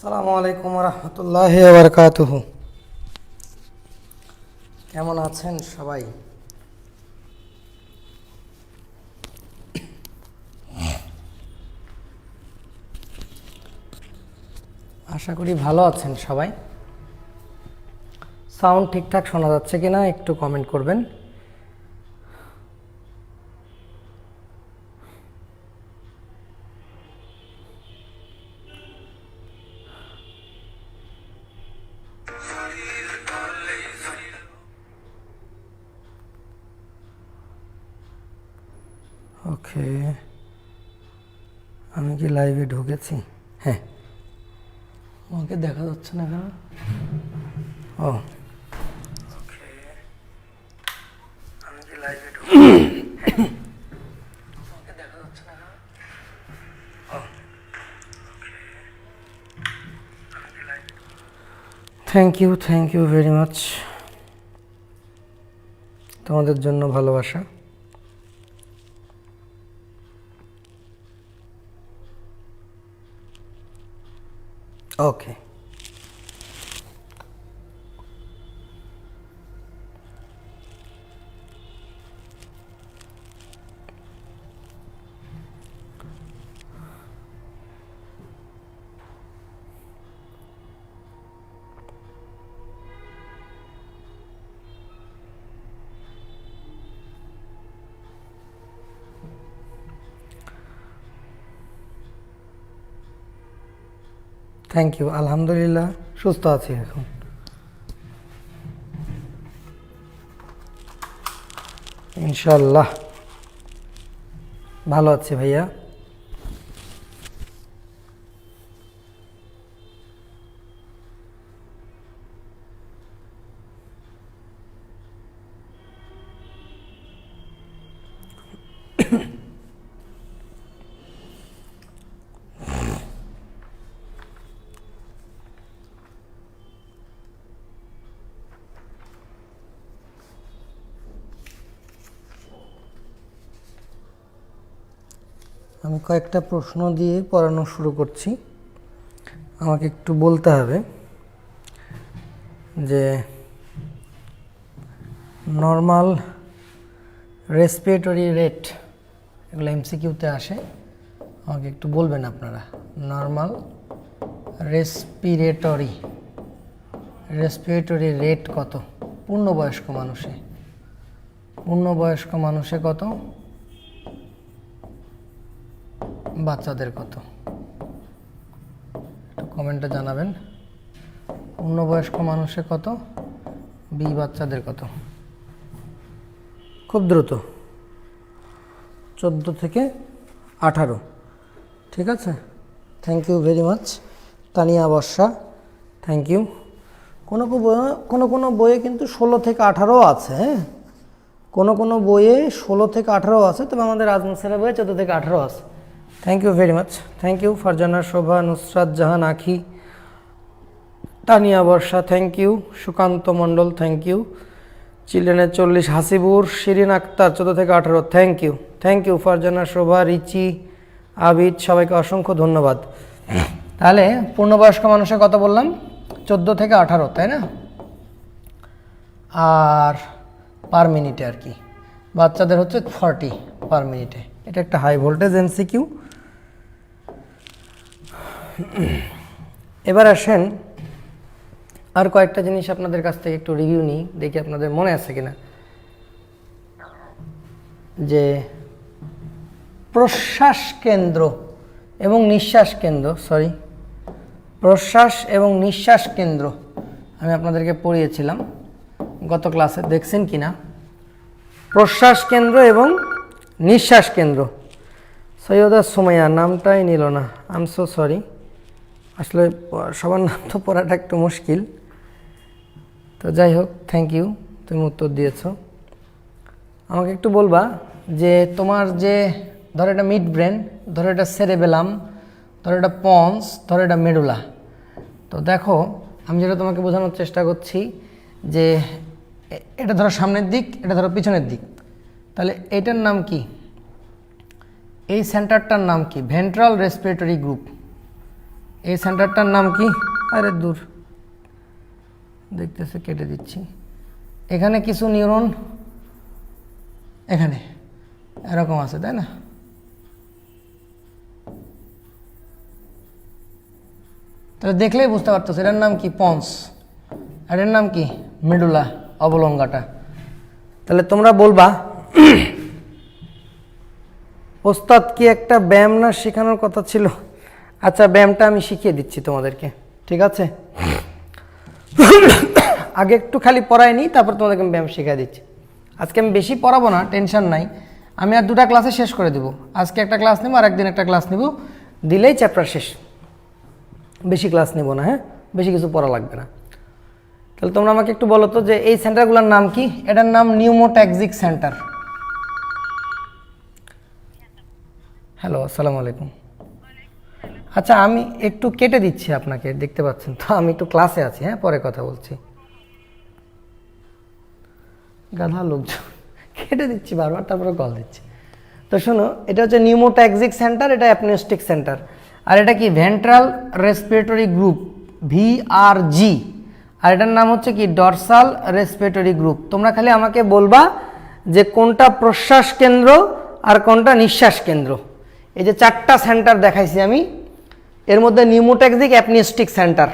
আসসালামু আলাইকুম রহমতুল্লাহি ওয়া বারাকাতুহু। কেমন আছেন সবাই? আশা করি ভালো আছেন সবাই। সাউন্ড ঠিকঠাক শোনা যাচ্ছে কিনা একটু কমেন্ট করবেন। ওকে, আমি কি লাইভে ঢুকেছি? হ্যাঁ, আমাকে দেখা যাচ্ছে না কেন? ও ওকে, আমি কি লাইভে ঢুকেছি? আমাকে দেখা যাচ্ছে না কেন? ও থ্যাংক ইউ ভেরি মাচ। তোমাদের জন্য ভালোবাসা। ওকে, থ্যাংক ইউ। আলহামদুলিল্লাহ সুস্থ আছি এখন। ইনশাল্লাহ ভালো আছি ভাইয়া। আমি কয়েকটা প্রশ্ন দিয়ে পড়ানো শুরু করছি। আমাকে একটু বলতে হবে যে নর্মাল রেসপিরেটরি রেট, এগুলো এমসিকিউতে আসে, আমাকে একটু বলবেন আপনারা। নর্মাল রেসপিরেটরি রেট কত পূর্ণবয়স্ক মানুষে? পূর্ণবয়স্ক মানুষে কত, বাচ্চাদের কত? একটু কমেন্টে জানাবেন। পূর্ণবয়স্ক মানুষে কত, বাচ্চাদের কত? খুব দ্রুত 14 থেকে 18। ঠিক আছে, thank you very much. Tania Barsha, thank you. কোনো বইয়ে কিন্তু 16 থেকে 18 আছে। হ্যাঁ, কোনো বইয়ে 16 থেকে 18 আছে, তবে আমাদের আজমুসারা বইয়ে 14 থেকে 18 আছে। Thank you very much. Thank you Farzana Shobha, Nusrat Jahan Akhi, Tania Barsha, thank you. Sukanta Mondal, thank you. চিলড্রেনের 40, হাসিবুর, শিরিন আক্তার 14 থেকে 18, থ্যাংক ইউ ফারজানা শোভা, রিচি, আবিদ, সবাইকে অসংখ্য ধন্যবাদ। তাহলে পূর্ণবয়স্ক মানুষের কথা বললাম 14 থেকে 18, তাই না? আর পার মিনিটে আর কি, বাচ্চাদের হচ্ছে 40 পার মিনিটে। এটা একটা হাই ভোল্টেজ এমসিকিউ। এবার আসেন আর কয়েকটা জিনিস আপনাদের কাছ থেকে একটু রিভিউ নিই, দেখি আপনাদের মনে আছে কিনা। যে প্রশ্বাস কেন্দ্র এবং নিঃশ্বাস কেন্দ্র, প্রশ্বাস এবং নিঃশ্বাস কেন্দ্র আমি আপনাদেরকে পড়িয়েছিলাম গত ক্লাসে, দেখছেন কিনা? প্রশ্বাস কেন্দ্র এবং নিঃশ্বাস কেন্দ্র। সৈয়দা সুমাইয়া নামটাই নিল না, আই এম সো সরি। আসলে সবার নাম তো পড়াটা একটু মুশকিল, তো যাই হোক, থ্যাংক ইউ, তুমি উত্তর দিয়েছ। আমাকে একটু বলবা যে তোমার যে ধরো এটা মিড ব্রেন, ধরো এটা সেরেবেলাম, ধরো এটা পন্স, ধরো এটা মেডুলা। তো দেখো আমি যেটা তোমাকে বোঝানোর চেষ্টা করছি যে এটা ধরো সামনের দিক, এটা ধরো পিছনের দিক, তাহলে এটার নাম কি? এই সেন্টারটার নাম কি? Ventral respiratory group. এই সেন্টারটার নাম কি? আরে দূর, দেখতেছে, কেটে দিচ্ছি। এখানে কিছু নিউরন এখানে এরকম আছে, তাই না? তাহলে দেখলেই বুঝতে পারতেছে এটার নাম কি? পন্স। আর এর নাম কি? মেডুলা অবলঙ্গাটা। তাহলে তোমরা বলবা ওস্তাদ কি একটা ব্যায়াম না শেখানোর কথা ছিল? আচ্ছা, ব্যায়ামটা আমি শিখিয়ে দিচ্ছি তোমাদেরকে, ঠিক আছে? আগে একটু খালি পড়াই নিই, তারপর তোমাদেরকে আমি ব্যায়াম শিখিয়ে দিচ্ছি। আজকে আমি বেশি পড়াবো না, টেনশন নাই। আমি আর 2টা ক্লাসে শেষ করে দেবো। আজকে একটা ক্লাস নেবো, আর একদিন একটা ক্লাস নেব, দিলেই চ্যাপ্টার শেষ। বেশি ক্লাস নেব না, হ্যাঁ? বেশি কিছু পড়া লাগবে না। তাহলে তোমরা আমাকে একটু বলো তো যে এই সেন্টারগুলোর নাম কি? এটার নাম নিউমোট্যাক্সিক সেন্টার। হ্যালো, আসসালামু আলাইকুম। আচ্ছা, আমি একটু কেটে দিচ্ছি আপনাকে, দেখতে পাচ্ছেন তো আমি একটু ক্লাসে আছি, হ্যাঁ? পরে কথা বলছি। গাধা লোকজন, কেটে দিচ্ছি বারবার, তারপরে কল দিচ্ছি। তো শোনো, এটা হচ্ছে নিউমোট্যাক্সিক সেন্টার, এটা অ্যাপনিস্টিক সেন্টার। আর এটা কি? Ventral respiratory group, VRG। আর এটার নাম হচ্ছে কি? Dorsal respiratory group. তোমরা খালি আমাকে বলবা যে কোনটা প্রশ্বাস কেন্দ্র আর কোনটা নিঃশ্বাস কেন্দ্র। এই যে 4টা সেন্টার দেখাইছি আমি, এর মধ্যে নিউমোট্যাক্সিক অ্যাপনিস্টিক সেন্টার,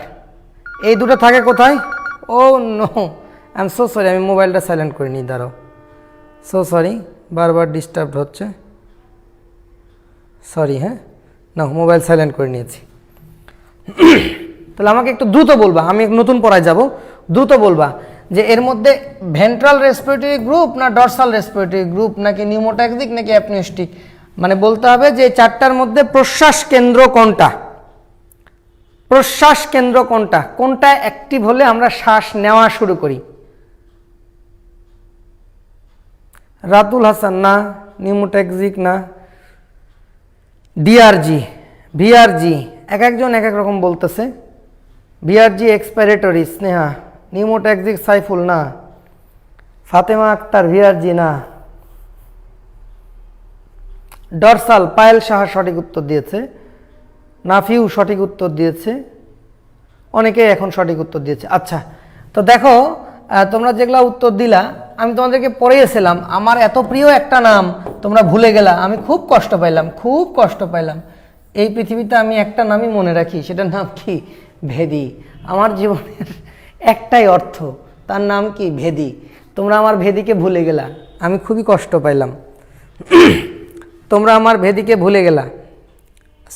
এই দুটো থাকে কোথায়? Oh no, I am so sorry, আমি মোবাইলটা সাইলেন্ট করে নিই, দাঁড়াও। সো সরি, বারবার ডিস্টার্ব হচ্ছে, সরি। হ্যাঁ, না, মোবাইল সাইলেন্ট করে নিয়েছি। তাহলে আমাকে একটু দ্রুত বলবা, আমি নতুন পড়ায় যাব, দ্রুত বলবা যে এর মধ্যে ভেন্ট্রাল রেসপিরেটরি গ্রুপ না ডরসাল রেসপিরেটরি গ্রুপ, নাকি নিউমোট্যাক্সিক নাকি অ্যাপনিস্টিক। মানে বলতে হবে যে 4টার মধ্যে প্রশ্বাস কেন্দ্র কোনটা, প্রশ্বাস কেন্দ্র কোনটা, কোনটা অ্যাক্টিভ হলে আমরা শ্বাস নেওয়া শুরু করি। রাতুল হাসান না, নিউমোট্যাক্সিক না। ডিআরজি, ভিআরজি, এক একজন এক এক রকম বলতেছে। ভিআরজি এক্সপাইরেটরি, স্নেহা। নিউমোট্যাক্সিক সাইফুল না, ফাতেমা আক্তার, ভিআরজি না। ডরসাল, পায়েল সাহা সঠিক উত্তর দিয়েছে, নাফিউ সঠিক উত্তর দিয়েছে, অনেকেই এখন সঠিক উত্তর দিয়েছে। আচ্ছা, তো দেখো, তোমরা যেগুলা উত্তর দিলা আমি তোমাদেরকে পড়িয়েছিলাম, আমার এত প্রিয় একটা নাম তোমরা ভুলে গেলা, আমি খুব কষ্ট পাইলাম, খুব কষ্ট পাইলাম। এই পৃথিবীতে আমি একটা নামই মনে রাখি, সেটার নাম কি? ভেদি। আমার জীবনের একটাই অর্থ, তার নাম কি? ভেদি। তোমরা আমার ভেদিকে ভুলে গেলা, আমি খুবই কষ্ট পাইলাম। তোমরা আমার ভেদিকে ভুলে গেলা,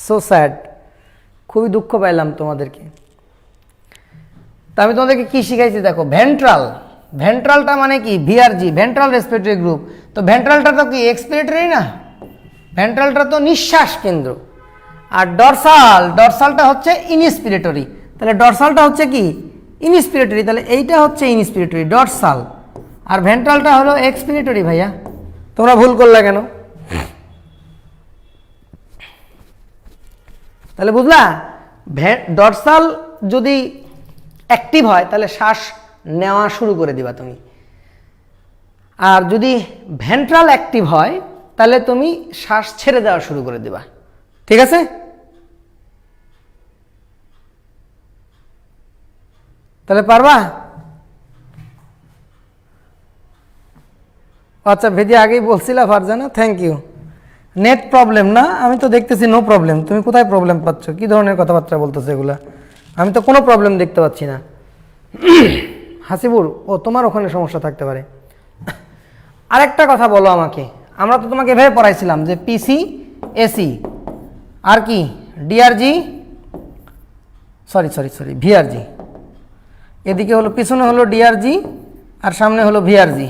সো স্যাড, খুবই দুঃখ পাইলাম তোমাদেরকে। তা আমি তোমাদেরকে কি শিখাইছি দেখো, ভেন্ট্রাল, ভেন্ট্রালটা মানে কি? VRG, ventral respiratory group. তো ভেন্ট্রালটা তো কি এক্সপিরেটরি না? ভেন্ট্রালটা তো নিঃশ্বাস কেন্দ্র। আর ডরসাল, ডরসালটা হচ্ছে ইনস্পিরেটরি। তাহলে ডরসালটা হচ্ছে কি? ইনস্পিরেটরি। তাহলে এইটা হচ্ছে ইনস্পিরেটরি, ডরসাল। আর ভেন্ট্রালটা হলো এক্সপিরেটরি। ভাইয়া তোমরা ভুল করলে কেন? তাহলে বুঝলা, ডরসাল যদি অ্যাক্টিভ হয় তাহলে শ্বাস নেওয়া শুরু করে দিবা তুমি। আর যদি ভেন্ট্রাল অ্যাক্টিভ হয় তাহলে তুমি শ্বাস ছেড়ে দেওয়া শুরু করে দিবা। ঠিক আছে? তাহলে পারবা? আচ্ছা, ভেদি আগেই বলছিলা Farzana, thank you. Net problem না? আমি তো দেখতেছি নো প্রবলেম। তুমি কোথায় প্রবলেম পাচ্ছ? কি ধরনের কথাবার্তা বলতেছো এগুলা? আমি তো কোনো প্রবলেম দেখতে পাচ্ছি না। হাসিবুর, ও তোমার ওখানে সমস্যা থাকতে পারে। আরেকটা কথা বলো আমাকে, আমরা তো তোমাকে এভাবে পড়াইছিলাম যে পিসি, এসি, আর কি DRG, sorry sorry sorry VRG. এদিকে হলো, পিছনে হলো ডিআরজি আর সামনে হলো ভিআরজি।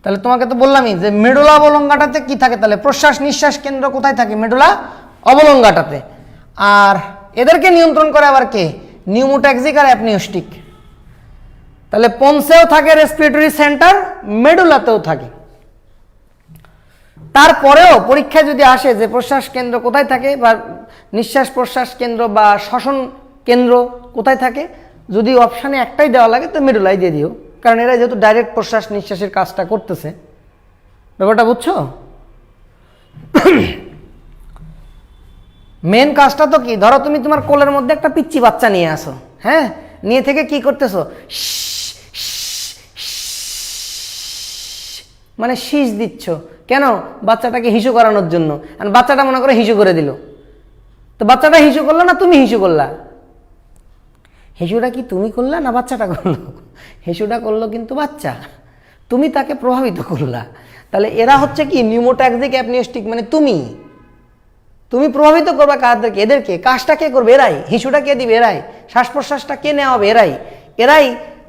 তাহলে তোমাকে তো বললামই যে মেডুলা অবলঙ্গাটাতে কি থাকে, তাহলে প্রশ্বাস নিঃশ্বাস কেন্দ্র কোথায় থাকে? মেডুলা অবলঙ্গাটাতে। আর এদেরকে নিয়ন্ত্রণ করে আবার কে? নিউমোট্যাক্সিক আর অ্যাপনিস্টিক। তাহলে পন্সেও থাকে রেসপিরেটরি সেন্টার, মেডুলাতেও থাকে। তারপরেও পরীক্ষায় যদি আসে যে প্রশ্বাস কেন্দ্র কোথায় থাকে বা নিঃশ্বাস প্রশ্বাস কেন্দ্র বা শ্বসন কেন্দ্র কোথায় থাকে, যদি অপশানে একটাই দেওয়া লাগে তো মেডুলাই দিয়ে দিও, কারণ এরা যেহেতু ডাইরেক্ট প্রশ্বাস নিঃশ্বাসের কাজটা করতেছে। ব্যাপারটা বুঝছো? মেন কাজটা তো কি, ধরো তুমি তোমার কোলের মধ্যে একটা পিচ্চি বাচ্চা নিয়ে আসো, হ্যাঁ, নিয়ে থেকে কি করতেছো, মানে শীষ দিচ্ছ কেন, বাচ্চাটাকে হিসু করানোর জন্য। আর বাচ্চাটা মনে করে হিসু করে দিল, তো বাচ্চাটা হিসু করলো না তুমি হিসু করলা? হিসুটা কি তুমি করলা না বাচ্চাটা করলো? হিসুটা করলো কিন্তু বাচ্চা, তুমি তাকে প্রভাবিত করলা। তাহলে এরা হচ্ছে কি নিউমোট্যাক্সিক অ্যাপনিস্টিক, মানে তুমি প্রভাবিত করবে কাদেরকে, এদেরকে। কাজটা কে করবে? এরাই। হিসুটা কে দিবে? এরাই। শ্বাস প্রশ্বাসটা কে নেওয়া হবে? এরাই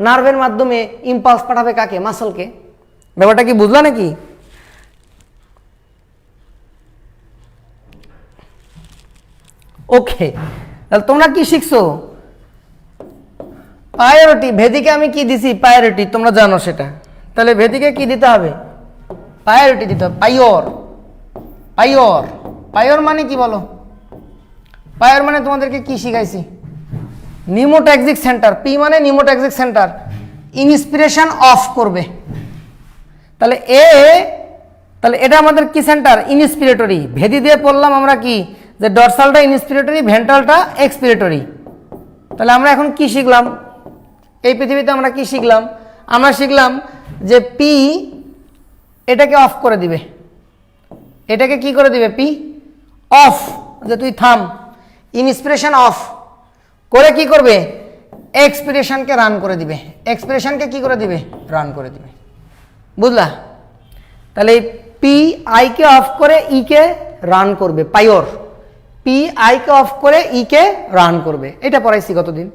নার্ভের মাধ্যমে ইম্পালস পাঠাবে কাকে? মাসলকে। ব্যাপারটা কি বুঝলা নাকি? ওকে, তাহলে তোমরা কি শিখছো? প্রায়োরিটি। ভেদিকে আমি কি দিছি? প্রায়োরিটি, তোমরা জানো সেটা। তাহলে ভেদিকে কি দিতে হবে? প্রায়োরিটি দিতে হবে। পাইওর মানে কি বলো? পাইওর মানে তোমাদেরকে কি শিখাইছি? নিউমোট্যাক্সিক সেন্টার। পি মানে নিউমোট্যাক্সিক সেন্টার, ইনস্পিরেশন অফ করবে। তাহলে তাহলে এটা আমাদের কি সেন্টার? ইনস্পিরেটরি। ভেদি দিয়ে পড়লাম আমরা কি, যে ডরসালটা ইনস্পিরেটরি, ভেন্ট্রালটা এক্সপিরেটরি। তাহলে আমরা এখন কি শিখলাম? এই পৃথিবীতে আমরা কি শিখলাম? আমরা শিখলাম যে পি এটাকে অফ করে দিবে। এটাকে কি করে দিবে? পি অফ, যে তুই থাম। ইনস্পিরেশন অফ করে কি করবে? এক্সপিরেশনকে রান করে দিবে। এক্সপিরেশনকে কি করে দিবে? রান করে দিবে। বুঝলা? তাহলে পি আইকে অফ করে ইকে রান করবে। পাইওর। পি আইকে অফ করে ইকে রান করবে। এটা পড়াইছি কতদিন।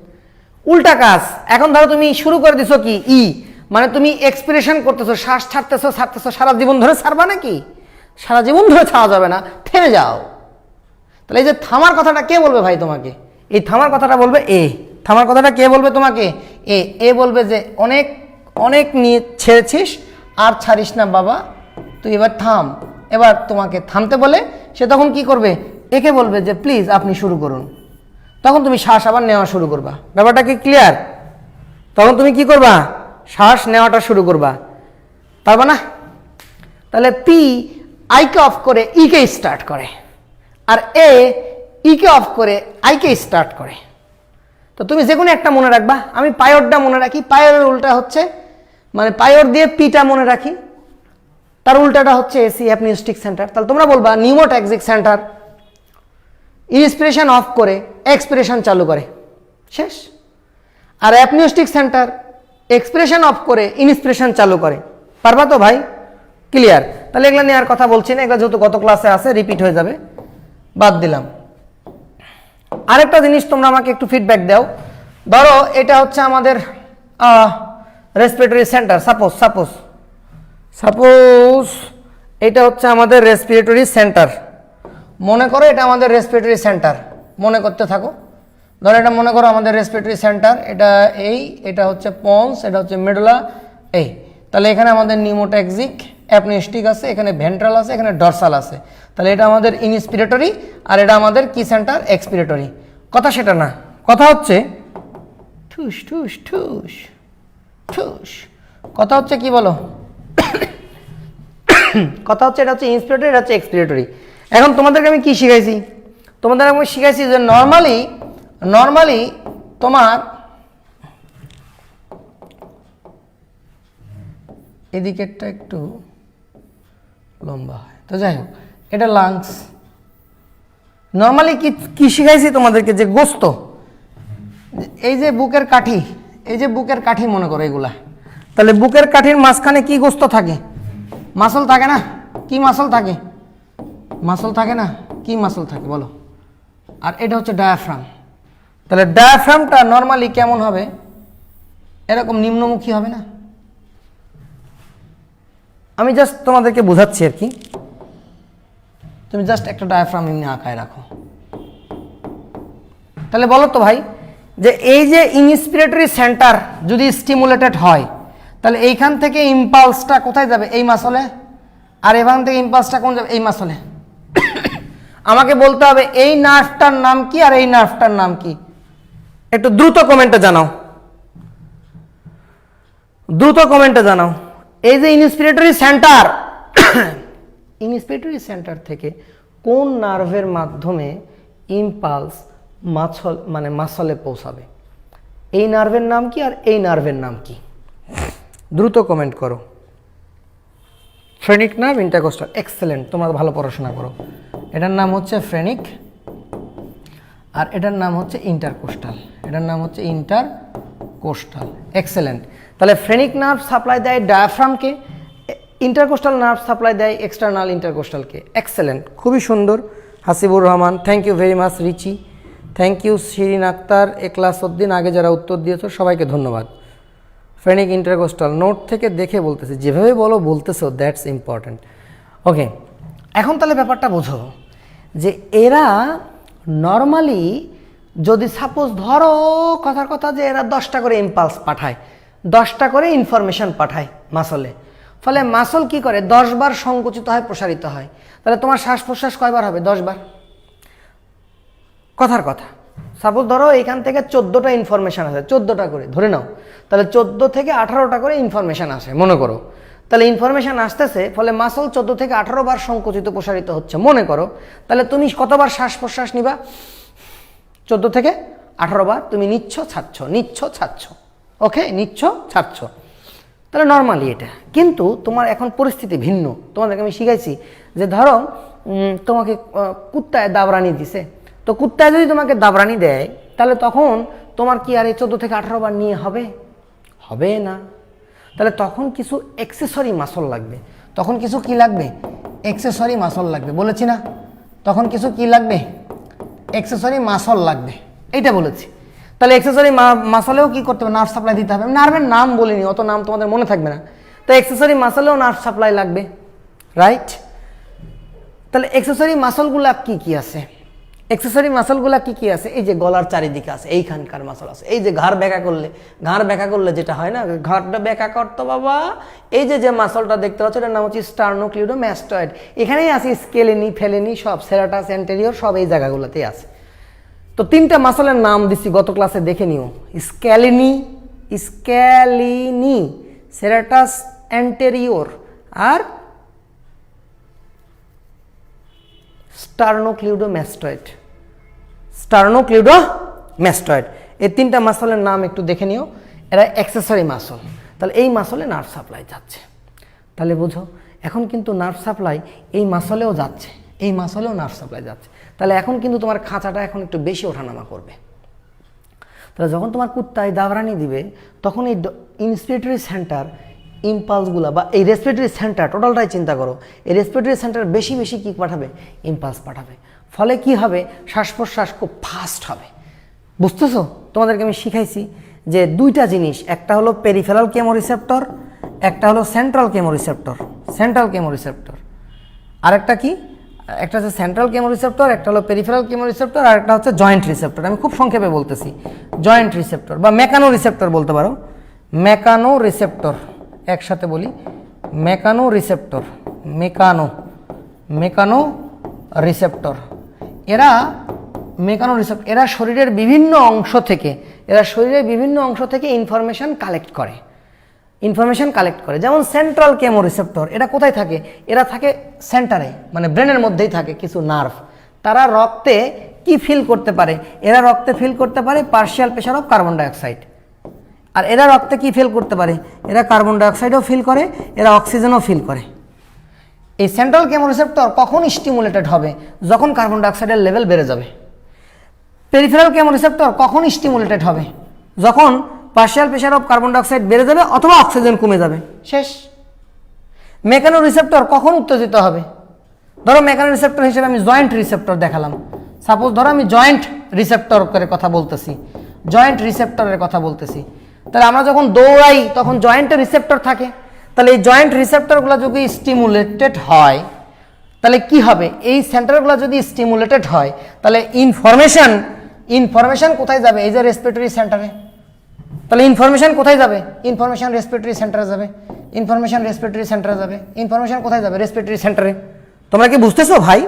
উল্টা কাজ, এখন ধরো তুমি শুরু করে দিছো কি, ই মানে তুমি এক্সপিরেশন করতেছো, শ্বাস ছাড়তেছো, সারা জীবন ধরে ছাড়বা নাকি? সারা জীবন ধরে ছাড়া যাবে না, থেমে যাও। তাহলে এই যে থামার কথাটা কে বলবে ভাই তোমাকে? এই থামার কথাটা বলবে এ। থামার কথাটা কে বলবে তোমাকে? এ বলবে যে অনেক অনেক নিয়ে ছেড়েছিস, আর ছাড়িস না বাবা, তুই এবার থাম। এবার তোমাকে থামতে বলে সে তখন কি করবে? একে বলবে যে প্লিজ আপনি শুরু করুন। তখন তুমি শ্বাস আবার নেওয়া শুরু করবা। ব্যাপারটা কি ক্লিয়ার? তখন তুমি কি করবা? শ্বাস নেওয়াটা শুরু করবা, পারবা না? তাহলে পি আইকে অফ করে ইকে স্টার্ট করে, আর ইকে অফ করে আইকে স্টার্ট করে। তো তুমি যে কোনো একটা মনে রাখবা। আমি পাইওরটা মনে রাখি, পাইওরের উল্টা হচ্ছে, মানে পাইওর দিয়ে পিটা মনে রাখি, তার উল্টাটা হচ্ছে এসি, অ্যাপনিস্টিক সেন্টার। তাহলে তোমরা বলবা নিউমোট্যাক্সিক সেন্টার ইন্সপিরেশন অফ করে এক্সপিরেশন চালু করে, শেষ। আর অ্যাপনিস্টিক সেন্টার এক্সপিরেশন অফ করে ইনস্পিরেশন চালু করে। পারবা তো ভাই? ক্লিয়ার? তাহলে এগুলো নিয়ে আর কথা বলছি না, এগুলো যেহেতু গত ক্লাসে আছে রিপিট হয়ে যাবে, বাদ দিলাম। আরেকটা জিনিস তোমরা আমাকে একটু ফিডব্যাক দাও। ধরো এটা হচ্ছে আমাদের রেসপিরেটরি সেন্টার। সাপোজ এটা হচ্ছে আমাদের রেসপিরেটরি সেন্টার। মনে করো এটা আমাদের রেসপিরেটরি সেন্টার, মনে করতে থাকো। ধরো এটা মনে করো আমাদের রেসপিরেটরি সেন্টার, এটা হচ্ছে পন্স, এটা হচ্ছে মেডুলা, এই। তাহলে এখানে আমাদের নিউমোট্যাক্সিক অ্যাপনিস্টিক আছে, এখানে ভেন্ট্রাল আছে, এখানে ডরসাল আছে। তাহলে এটা আমাদের ইনস্পিরেটরি, আর এটা আমাদের কি সেন্টার? এক্সপিরেটরি। কথা সেটা না, কথা হচ্ছে ঠুস ঠুস ঠুস ঠুস, কথা হচ্ছে কি বলো? কথা হচ্ছে এটা হচ্ছে ইন্সপিরেটরি, এটা হচ্ছে এক্সপিরেটরি। এখন তোমাদেরকে আমি কি শিখাইছি? তোমাদের আমি শিখাইছি যে নর্মালি তোমার এদিকেরটা একটু লম্বা হয়, তো যাই হোক, এটা লাংস। নর্মালি কি শিখাইছি তোমাদেরকে? যে গোস্ত, এই যে বুকের কাঠি, এই যে বুকের কাঠি মনে করো এগুলা। তাহলে বুকের কাঠির মাঝখানে কি গোস্ত থাকে? মাসল থাকে না? কি মাসল থাকে? মাসল থাকে না? কি মাসল থাকে বলো? আর এটা হচ্ছে ডায়াফ্রাম। তাহলে ডায়াফ্রামটা নর্মালি কেমন হবে? এরকম নিম্নমুখী হবে না? আমি জাস্ট তোমাদেরকে বোঝাচ্ছি আর কি। তুমি জাস্ট একটা ডায়াফ্রাম এমনি আঁকায় রাখো। তাহলে বলো তো ভাই, যে এই যে ইনস্পিরেটরি সেন্টার যদি স্টিমুলেটেড হয়, তাহলে এইখান থেকে ইম্পালসটা কোথায় যাবে? এই মাসলে। আর এখান থেকে ইম্পালসটা কোন যাবে? এই মাসলে। আমাকে বলতে হবে এই নার্ভটার নাম কি আর এই নার্ভটার নাম কি। একটু দ্রুত কমেন্টে জানাও, দ্রুত কমেন্টে জানাও। এই যে ইনস্পিরেটরি সেন্টার, ইনস্পিরেটরি সেন্টার থেকে কোন নার্ভের মাধ্যমে ইম্পালস মাসলে পৌঁছাবে। এই নার্ভের নাম কি আর এই নার্ভের নাম কি? দ্রুত কমেন্ট করো। ফ্রেনিক নার্ভ, ইন্টারকোস্টাল, এক্সেলেন্ট, তোমরা ভালো পড়াশোনা করো। এটার নাম হচ্ছে ফ্রেনিক আর এটার নাম হচ্ছে ইন্টারকোস্টাল। এটার নাম হচ্ছে ইন্টারকোস্টাল, এক্সেলেন্ট। তাহলে ফ্রেনিক নার্ভ সাপ্লাই দেয় ডায়াফ্রামকে, ইন্টারকোস্টাল নার্ভ সাপ্লাই দেয় এক্সটার্নাল ইন্টারকোস্টালকে। এক্সেলেন্ট, খুবই সুন্দর। Hasibur Rahman, thank you very much. Richi, thank you. Shirin Akter, Eklas Uddin, আগে যারা উত্তর দিয়েছো সবাইকে ধন্যবাদ। ফ্রেনিক ইন্টারকোস্টাল নোট থেকে দেখে বলতেছি, যেভাবে বলতেছো দ্যাটস ইম্পর্ট্যান্ট। ওকে, এখন তাহলে ব্যাপারটা বোঝো যে এরা নর্মালি যদি সাপোজ ধরো কথার কথা যে এরা 10টা করে ইম্পালস পাঠায়, 10টা করে ইনফরমেশন পাঠায় মাসলে, ফলে মাসল কি করে 10 বার সংকুচিত হয়, প্রসারিত হয়। তাহলে তোমার শ্বাস প্রশ্বাস কয়বার হবে? 10 বার। কথার কথা, সাপোজ ধরো এখান থেকে 14টা ইনফরমেশান আসে, 14টা করে ধরে নাও, তাহলে 14 থেকে 18টা করে ইনফরমেশান আসে মনে করো। তাহলে ইনফরমেশান আসতেছে, ফলে মাসল 14 থেকে 18 বার সংকুচিত প্রসারিত হচ্ছে মনে করো। তাহলে তুমি কতবার শ্বাস প্রশ্বাস নিবা? 14 থেকে 18 বার তুমি নিচ্ছ ছাড়ছ, নিচ্ছ ছাড়ছ। ওকে, নিচ্ছ ছাড়ছ। তাহলে নর্মালি এটা। কিন্তু তোমার এখন পরিস্থিতি ভিন্ন। তোমাদেরকে আমি শিখাইছি যে ধরো তোমাকে কুত্তায় দাবরানি দিছে, তো কুত্তায় যদি তোমাকে দাবরানি দেয় তাহলে তখন তোমার কি আর এই 14 থেকে 18 বার নিয়ে হবে? হবে না। তাহলে তখন কিছু অ্যাক্সেসরি মাসল লাগবে। তখন কিছু কি লাগবে? অ্যাক্সেসরি মাসল লাগবে, বলেছি না? তখন কিছু কি লাগবে? অ্যাক্সেসরি মাসল লাগবে, এইটা বলেছি। তাহলে অ্যাক্সেসরি মাসলেও কি করতে হবে? নার্ভ সাপ্লাই দিতে হবে। নার্ভের নাম বলিনি, অত নাম তোমাদের মনে থাকবে না। তো অ্যাক্সেসরি মাসলেও নার্ভ সাপ্লাই লাগবে, রাইট? তাহলে অ্যাক্সেসরি মাসলগুলা কি কি আছে? অ্যাক্সেসরি মাসলগুলা কি কি আছে? এই যে গলার চারিদিকে আছে, এইখানকার মাসল আছে। এই যে ঘাড় ব্যাকা করলে যেটা হয় না, ঘাড়টা ব্যাকা করতো বাবা, এই যে মাসলটা দেখতে পাচ্ছ এটার নাম হচ্ছে স্টার্নোক্লিউডোম্যাস্টয়েড। এখানেই আছে স্কেলেনি, ফেলেনি, সব সেরাটাস অ্যান্টেরিয়র, সব এই জায়গাগুলোতেই আছে। তো 3টা মাসলের নাম দিচ্ছি, গত ক্লাসে দেখে নিও। স্ক্যালিনি, সেরাটাস অ্যান্টেরিয়র আর স্টার্নোক্লিউডোম্যাস্টয়েড। এই 3টা মাসলের নাম একটু দেখে নিও। এরা অ্যাক্সেসরি মাসল। তাহলে এই মাসলে নার্ভ সাপ্লাই যাচ্ছে। তাহলে বুঝো এখন কিন্তু নার্ভ সাপ্লাই এই মাসলেও যাচ্ছে, এই মাসলেও নার্ভ সাপ্লাই যাচ্ছে। তাহলে এখন কিন্তু তোমার খাঁচাটা এখন একটু বেশি ওঠানামা করবে। তাহলে যখন তোমার কুত্তায় দাবরানি দিবে তখন এই ইন্সপিরেটরি সেন্টার ইম্পালসগুলো বা এই রেসপিরেটরি সেন্টার টোটালটাই চিন্তা করো, এই রেসপিরেটরি সেন্টার বেশি বেশি কী পাঠাবে? ইম্পালস পাঠাবে। ফলে কি হবে? শ্বাস প্রশ্বাস খুব ফাস্ট হবে। বুঝতেছো? তোমাদেরকে আমি শিখাইছি যে 2টা জিনিস, একটা হলো পেরিফেরাল কেমোরিসেপ্টর, একটা হলো সেন্ট্রাল কেমোরিসেপ্টর। আরেকটা কি? একটা হচ্ছে সেন্ট্রাল কেমোরিসেপ্টর, একটা হলো পেরিফেরাল কেমোরিসেপ্টর, আর একটা হচ্ছে জয়েন্ট রিসেপ্টর। আমি খুব সংক্ষেপে বলতেছি, জয়েন্ট রিসেপ্টর বা মেকানো রিসেপ্টর বলতে পারো। মেকানো রিসেপ্টর, একসাথে বলি, মেকানো রিসেপ্টর। এরা শরীরের বিভিন্ন অংশ থেকে ইনফরমেশন কালেক্ট করে। যেমন সেন্ট্রাল কেমোরিসেপ্টর, এরা কোথায় থাকে? এরা থাকে সেন্টারে, মানে ব্রেনের মধ্যেই থাকে কিছু নার্ভ। তারা রক্তে কি ফিল করতে পারে? এরা রক্তে ফিল করতে পারে partial pressure of carbon dioxide. আর এরা রক্তে কি ফিল করতে পারে? এরা কার্বন ডাইঅক্সাইডও ফিল করে, এরা অক্সিজেনও ফিল করে। এই সেন্ট্রাল কেমোরিসেপ্টর কখন স্টিমুলেটেড হবে? যখন কার্বন ডাইঅক্সাইডের লেভেল বেড়ে যাবে। পেরিফেরাল কেমোরিসেপ্টর কখন স্টিমুলেটেড হবে? যখন partial pressure of carbon dioxide বেড়ে যাবে অথবা অক্সিজেন কমে যাবে, শেষ। মেকানো রিসেপ্টর কখন উত্তেজিত হবে? ধরো মেকানো রিসেপ্টর হিসেবে আমি জয়েন্ট রিসেপ্টর দেখালাম। সাপোজ ধরো আমি জয়েন্ট রিসেপ্টরের কথা বলতেছি, তাহলে আমরা যখন দৌড়াই তখন জয়েন্টে রিসেপ্টর থাকে। তাহলে এই জয়েন্ট রিসেপ্টরগুলো যদি স্টিমুলেটেড হয় তাহলে কি হবে? এই সেন্টারগুলো যদি স্টিমুলেটেড হয় তাহলে ইনফরমেশন কোথায় যাবে? এই যে রেসপিরেটরি সেন্টারে। তাহলে ইনফরমেশন কোথায় যাবে? ইনফরমেশন রেসপিরেটরি সেন্টারে যাবে। ইনফরমেশন কোথায় যাবে? রেসপিরেটরি সেন্টারে। তোমরা কি বুঝতেছো ভাই?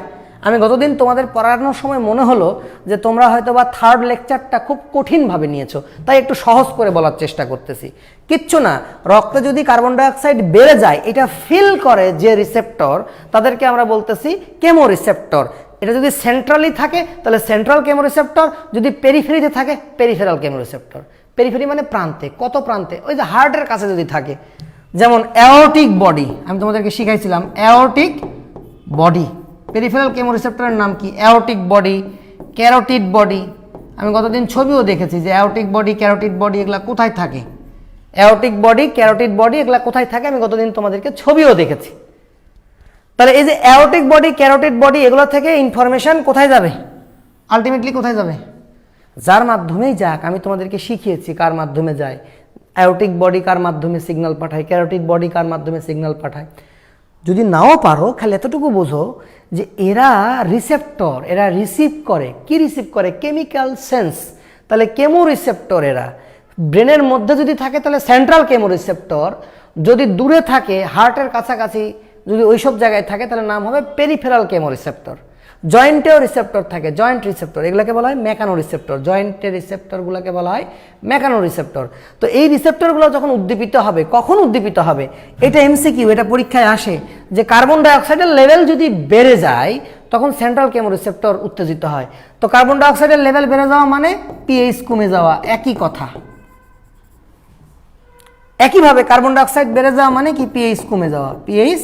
আমি গতদিন তোমাদের পড়ানোর সময় মনে হলো যে তোমরা হয়তো বা 3rd লেকচারটা খুব কঠিনভাবে নিয়েছো, তাই একটু সহজ করে বলার চেষ্টা করতেছি। কিচ্ছু না, রক্তে যদি কার্বন ডাইঅক্সাইড বেড়ে যায় এটা ফিল করে যে রিসেপ্টর, তাদেরকে আমরা বলতেছি কেমোরিসেপ্টর। এটা যদি সেন্ট্রালি থাকে তাহলে সেন্ট্রাল কেমোরিসেপ্টর, যদি পেরিফেরিতে থাকে পেরিফেরাল কেমোরিসেপ্টর। পেরিফেরি মানে প্রান্তে, কত প্রান্তে? ওই যে হার্টের কাছে যদি থাকে, যেমন অ্যাওর্টিক বডি, আমি তোমাদেরকে শিখাইছিলাম অ্যাওর্টিক বডি। পেরিফেরাল কেমোরিসেপ্টরের নাম কি? Aortic body, carotid body. আমি গতদিন ছবিও দেখেছি যে অ্যাওর্টিক বডি, ক্যারোটিড বডি এগুলা কোথায় থাকে। অ্যাওর্টিক বডি, ক্যারোটিড বডি এগুলা কোথায় থাকে আমি গতদিন তোমাদেরকে ছবিও দেখেছি। তাহলে এই যে অ্যাওর্টিক বডি, ক্যারোটিড বডি এগুলো থেকে ইনফরমেশন কোথায় যাবে? আলটিমেটলি কোথায় যাবে? যার মাধ্যমেই যাক, আমি তোমাদেরকে শিখিয়েছি কার মাধ্যমে যায়। অ্যাওর্টিক বডি কার মাধ্যমে সিগন্যাল পাঠায়, ক্যারোটিড বডি কার মাধ্যমে সিগন্যাল পাঠায়। যদি নাও পারো খালি এতটুকু বোঝো যে এরা রিসেপ্টর, এরা রিসিভ করে। কি রিসিভ করে? Chemical sense. তাহলে কেমো রিসেপ্টর এরা ব্রেনের মধ্যে যদি থাকে তাহলে সেন্ট্রাল কেমো রিসেপ্টর, যদি দূরে থাকে হার্টের কাছাকাছি যদি ওইসব জায়গায় থাকে তাহলে নাম হবে পেরিফেরাল কেমো রিসেপ্টর। জয়েন্টেও রিসেপ্টর থাকে, জয়েন্ট রিসেপ্টর, এগুলোকে বলা হয় মেকানো রিসেপ্টর। জয়েন্টের রিসেপ্টরগুলোকে বলা হয় মেকানো রিসেপ্টর। তো এই রিসেপ্টরগুলো যখন উদ্দীপিত হবে, কখন উদ্দীপিত হবে? এটা এমসিকিউ, এটা পরীক্ষায় আসে যে কার্বন ডাইঅক্সাইডের লেভেল যদি বেড়ে যায় তখন সেন্ট্রাল কেমো রিসেপ্টর উত্তেজিত হয়। তো কার্বন ডাইঅক্সাইডের লেভেল বেড়ে যাওয়া মানে পিএইচ কমে যাওয়া, একই কথা। একইভাবে কার্বন ডাইঅক্সাইড বেড়ে যাওয়া মানে কি? পিএইচ কমে যাওয়া, পিএইচ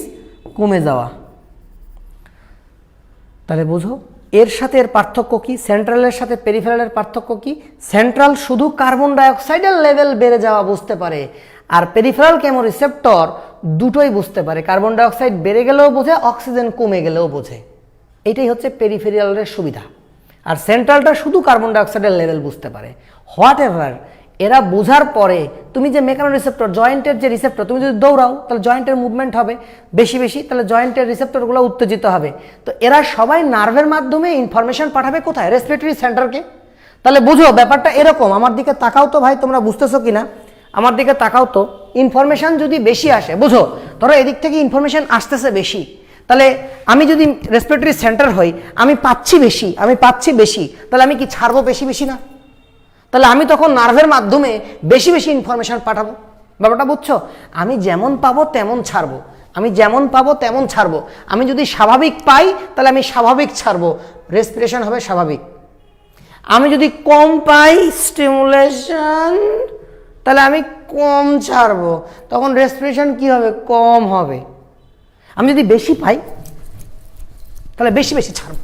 কমে যাওয়া। তাহলে বুঝো এর সাথে এর পার্থক্য কি? সেন্ট্রালের সাথে পেরিফেরালের পার্থক্য কি? সেন্ট্রাল শুধু কার্বন ডাইঅক্সাইডের লেভেল বেড়ে যাওয়া বুঝতে পারে, আর পেরিফেরাল কেমো রিসেপ্টর দুটোই বুঝতে পারে। কার্বন ডাইঅক্সাইড বেড়ে গেলেও বোঝে, অক্সিজেন কমে গেলেও বোঝে। এটাই হচ্ছে পেরিফেরালের সুবিধা। আর সেন্ট্রালটা শুধু কার্বন ডাইঅক্সাইডের লেভেল বুঝতে পারে। হোয়াট এভার এরা বোঝার পরে তুমি যে মেকানো রিসেপ্টর, জয়েন্টের যে রিসেপ্টর, তুমি যদি দৌড়াও তাহলে জয়েন্টের মুভমেন্ট হবে বেশি বেশি, তাহলে জয়েন্টের রিসেপ্টরগুলো উত্তেজিত হবে। তো এরা সবাই নার্ভের মাধ্যমে ইনফরমেশন পাঠাবে কোথায়? রেসপিরেটরি সেন্টারকে। তাহলে বুঝো ব্যাপারটা এরকম। আমার দিকে তাকাও তো ভাই, তোমরা বুঝতেছো কিনা? আমার দিকে তাকাও তো। ইনফরমেশন যদি বেশি আসে, বুঝো ধরো এদিক থেকে ইনফরমেশন আসতেছে বেশি, তাহলে আমি যদি রেসপিরেটরি সেন্টার হই, আমি পাচ্ছি বেশি, তাহলে আমি কি ছাড়বো বেশি বেশি না? তাহলে আমি তখন নার্ভের মাধ্যমে বেশি বেশি ইনফরমেশন পাঠাবো। ব্যাপারটা বুঝছো? আমি যেমন পাবো তেমন ছাড়বো, আমি যদি স্বাভাবিক পাই তাহলে আমি স্বাভাবিক ছাড়বো, রেসপিরেশন হবে স্বাভাবিক। আমি যদি কম পাই স্টিমুলেশন, তাহলে আমি কম ছাড়বো, তখন রেসপিরেশন কি হবে? কম হবে। আমি যদি বেশি পাই তাহলে বেশি বেশি ছাড়বো,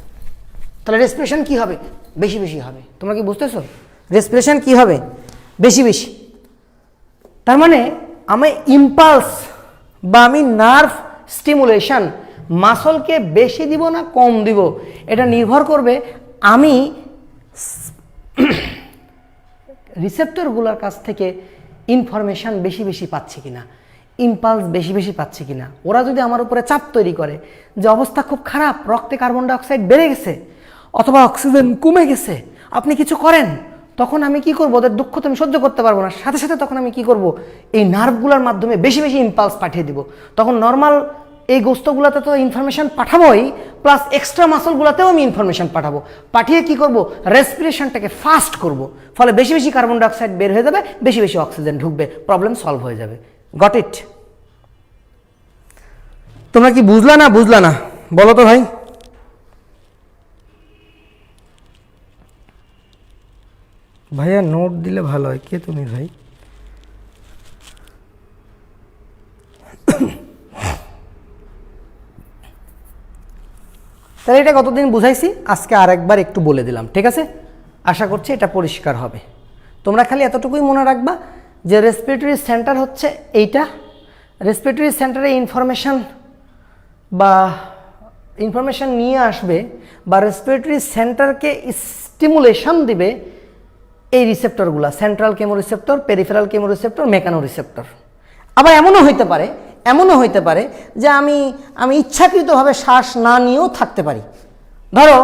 তাহলে রেসপিরেশন কি হবে? বেশি বেশি হবে। তোমরা কি বুঝতেছো? রেসপিরেশন কি হবে? বেশি বেশি। তার মানে আমি ইম্পালস বা আমি নার্ভ স্টিমুলেশন মাসলকে বেশি দিব না কম দিব, এটা নির্ভর করবে আমি রিসেপ্টরগুলোর কাছ থেকে ইনফরমেশন বেশি বেশি পাচ্ছি কিনা, ইম্পালস বেশি বেশি পাচ্ছি কিনা। ওরা যদি আমার উপরে চাপ তৈরি করে যে অবস্থা খুব খারাপ, রক্তে কার্বন ডাইঅক্সাইড বেড়ে গেছে অথবা অক্সিজেন কমে গেছে, আপনি কিছু করেন, তখন আমি কি করবো? ওদের দুঃখ তো আমি সহ্য করতে পারবো না। সাথে সাথে তখন আমি কি করব? এই নার্ভগুলোর মাধ্যমে বেশি বেশি ইম্পালস পাঠিয়ে দিব। তখন নর্মাল এই গোস্তগুলোতে তো ইনফরমেশন পাঠাবোই, প্লাস এক্সট্রা মাসলগুলোতেও আমি ইনফরমেশন পাঠাবো। পাঠিয়ে কি করব? রেসপিরেশনটাকে ফাস্ট করব। ফলে বেশি বেশি কার্বন ডাইঅক্সাইড বের হয়ে যাবে, বেশি বেশি অক্সিজেন ঢুকবে, প্রবলেম সলভ হয়ে যাবে। Got it? তোমরা কি বুঝলা না বলো তো ভাই? ভাইয়া নোট দিলে ভালো হয়। কে তুমি ভাই? তাহলে এটা কতদিন বুঝাইছি, আজকে আরেকবার একটু বলে দিলাম, ঠিক আছে? আশা করছি এটা পরিষ্কার হবে। তোমরা খালি এতটুকুই মনে রাখবা যে রেসপিরেটরি সেন্টার হচ্ছে এইটা। রেসপিরেটরি সেন্টারে ইনফরমেশন নিয়ে আসবে বা রেসপিরেটরি সেন্টারকে স্টিমুলেশন দিবে এই রিসেপ্টরগুলো, central chemoreceptor, peripheral chemoreceptor, mechanoreceptor. আবার এমনও হইতে পারে যে আমি ইচ্ছাকৃতভাবে শ্বাস না নিয়েও থাকতে পারি। ধরো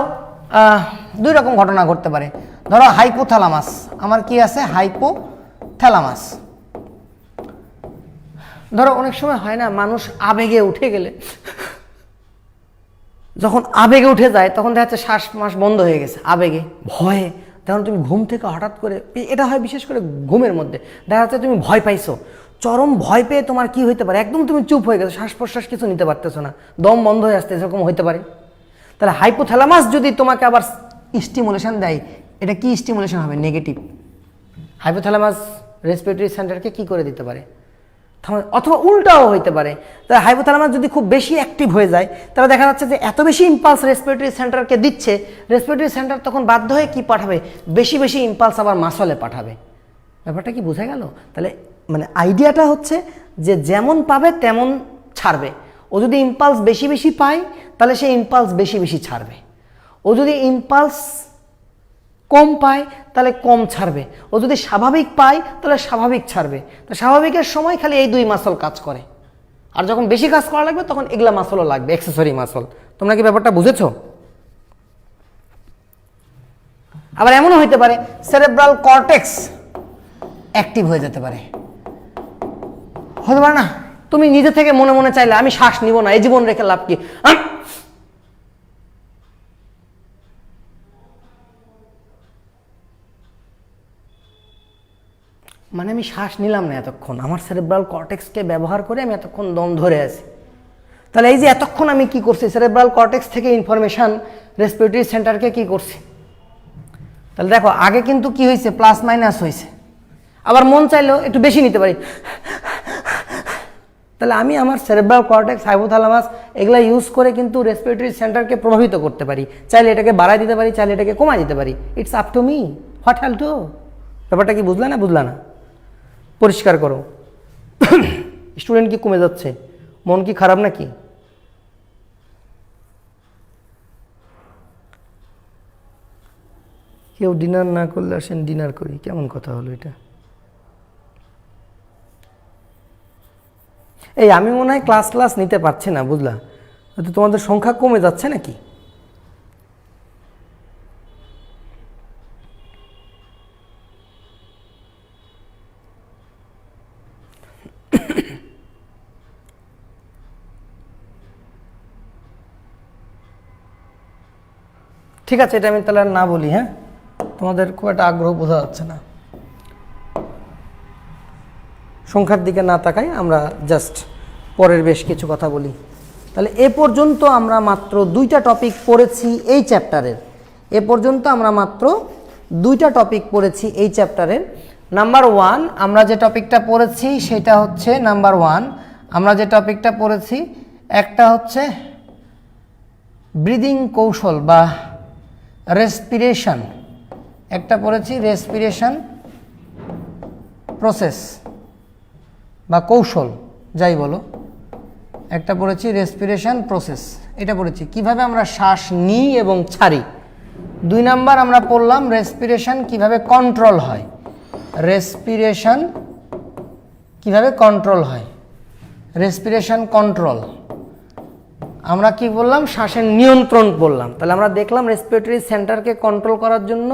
দুই রকম ঘটনা ঘটতে পারে। ধরো হাইপোথ্যালামাস, আমার কি আছে? হাইপোথ্যালামাস। ধরো অনেক সময় হয় না, মানুষ আবেগে উঠে গেলে, যখন আবেগে উঠে যায় তখন দেখা যাচ্ছে শ্বাস বন্ধ হয়ে গেছে, আবেগে ভয়ে। তখন তুমি ঘুম থেকে হঠাৎ করে, এটা হয় বিশেষ করে ঘুমের মধ্যে, দেখা যাচ্ছে তুমি ভয় পাইছো, চরম ভয় পেয়ে তোমার কি হইতে পারে? একদম তুমি চুপ হয়ে গেছো, শ্বাস প্রশ্বাস কিছু নিতে পারতেছো না, দম বন্ধ হয়ে আসতে, এরকম হইতে পারে। তাহলে হাইপোথ্যালামাস যদি তোমাকে আবার স্টিমুলেশন দেয়, এটা কি স্টিমুলেশন হবে? নেগেটিভ। হাইপোথ্যালামাস রেসপিরেটরি সেন্টারকে কি করে দিতে পারে? অথবা উল্টাও হইতে পারে। তাহলে হাইপোথ্যালামাস যদি খুব বেশি অ্যাক্টিভ হয়ে যায়, তাহলে দেখা যাচ্ছে যে এত বেশি ইম্পালস রেসপিরেটরি সেন্টারকে দিচ্ছে, রেসপিরেটরি সেন্টার তখন বাধ্য হয়ে কি পাঠাবে? বেশি বেশি ইম্পালস আবার মাসলে পাঠাবে। ব্যাপারটা কি বোঝা গেল? তাহলে মানে আইডিয়াটা হচ্ছে যে যেমন পাবে তেমন ছাড়বে। ও যদি ইম্পালস বেশি বেশি পায় তাহলে সে ইম্পালস বেশি বেশি ছাড়বে। ও যদি ইম্পালস কম পায় তাহলে কম ছাড়বে। ও যদি স্বাভাবিক পায় তাহলে স্বাভাবিক ছাড়বে। তো স্বাভাবিকের সময় খালি এই দুই মাসল কাজ করে, আর যখন বেশি কাজ করা লাগবে তখন এগুলা মাসলও লাগবে, অ্যাক্সেসরি মাসল। তোমরা কি ব্যাপারটা বুঝেছো? আবার এমনও হইতে পারে সেরেব্রাল কর্টেক্স অ্যাক্টিভ হয়ে যেতে পারে। হতে পারে না তুমি নিজে থেকে মনে মনে চাইলে আমি শ্বাস নিব না, এই জীবন রেখে লাভ কি, মানে আমি শ্বাস নিলাম না এতক্ষণ, আমার সেরেব্রাল কর্টেক্সকে ব্যবহার করে আমি এতক্ষণ দম ধরে আছি। তাহলে এই যে এতক্ষণ আমি কি করছি? সেরেব্রাল কর্টেক্স থেকে ইনফরমেশন রেসপিরেটরি সেন্টারকে কি করছি? তাহলে দেখো আগে কিন্তু কি হয়েছে? প্লাস মাইনাস হয়েছে। আবার মন চাইলেও একটু বেশি নিতে পারি। তাহলে আমি আমার সেরেব্রাল কর্টেক্স, হাইপোথ্যালামাস এগুলা ইউজ করে কিন্তু রেসপিরেটরি সেন্টারকে প্রভাবিত করতে পারি। চাইলে এটাকে বাড়ায় দিতে পারি, চাইলে এটাকে কমায় দিতে পারি। It's up to me, what হ্যাল টু। ব্যাপারটা কি বুঝলা না? বুঝলা না? পরিষ্কার করো। স্টুডেন্ট কি কমে যাচ্ছে? মন কি খারাপ নাকি? কেউ ডিনার না করলে আসেন ডিনার করি, কেমন কথা হলো এটা? এই আমি মনে হয় ক্লাস নিতে পারছি না, বুঝলা? তো তোমাদের সংখ্যা কমে যাচ্ছে নাকি? ঠিক আছে, এটা আমি তাহলে আর না বলি। হ্যাঁ, তোমাদের খুব একটা আগ্রহ বোঝা যাচ্ছে না। সংখ্যার দিকে না তাকাই, আমরা জাস্ট পরের বেশ কিছু কথা বলি। তাহলে এ পর্যন্ত আমরা মাত্র দুইটা টপিক পড়েছি এই চ্যাপ্টারের। এ পর্যন্ত আমরা মাত্র দুইটা টপিক পড়েছি এই চ্যাপ্টারের। নাম্বার ওয়ান আমরা যে টপিকটা পড়েছি সেটা হচ্ছে আমরা যে টপিকটা পড়েছি একটা হচ্ছে ব্রিদিং কৌশল বা রেসপিরেশন। একটা পড়েছি রেসপিরেশন প্রসেস বা কৌশল, যাই বলো। একটা পড়েছি রেসপিরেশন প্রসেস, এটা পড়েছি কিভাবে আমরা শ্বাস নিই এবং ছাড়ি। 2 নাম্বার আমরা পড়লাম রেসপিরেশন কিভাবে কন্ট্রোল হয়। রেসপিরেশন কিভাবে কন্ট্রোল হয়, রেসপিরেশন কন্ট্রোল। আমরা কি বললাম? শ্বাসের নিয়ন্ত্রণ বললাম। তাহলে আমরা দেখলাম রেসপিরেটরি সেন্টারকে কন্ট্রোল করার জন্য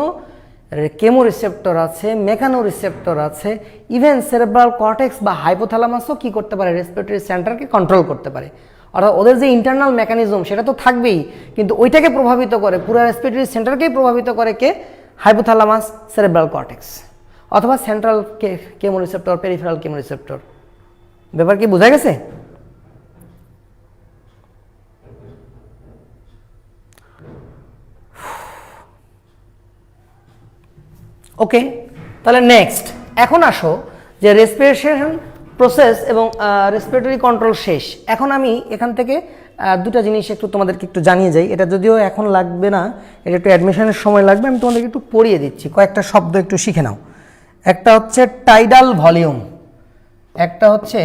কেমো রিসেপ্টর আছে, মেকানো রিসেপ্টর আছে, ইভেন সেরেব্রাল কর্টেক্স বা হাইপোথ্যালামাসও কি করতে পারে? রেসপিরেটরি সেন্টারকে কন্ট্রোল করতে পারে। অর্থাৎ ওদের যে ইন্টারনাল মেকানিজম সেটা তো থাকবেই, কিন্তু ওইটাকে প্রভাবিত করে, পুরো রেসপিরেটরি সেন্টারকেই প্রভাবিত করে কে? হাইপোথ্যালামাস, সেরেব্রাল কর্টেক্স, অথবা central chemoreceptor, peripheral chemo receptor. ব্যাপার কি বোঝা গেছে? ওকে, তাহলে নেক্সট এখন আসো যে রেসপিরেশন প্রসেস এবং রেসপিরেটরি কন্ট্রোল শেষ। এখন আমি এখান থেকে দুটা জিনিস একটু তোমাদেরকে একটু জানিয়ে যাই। এটা যদিও এখন লাগবে না, এটা একটু অ্যাডমিশনের সময় লাগবে, আমি তোমাদেরকে একটু পড়িয়ে দিচ্ছি, কয়েকটা শব্দ একটু শিখে নাও। একটা হচ্ছে টাইডাল ভলিউম, একটা হচ্ছে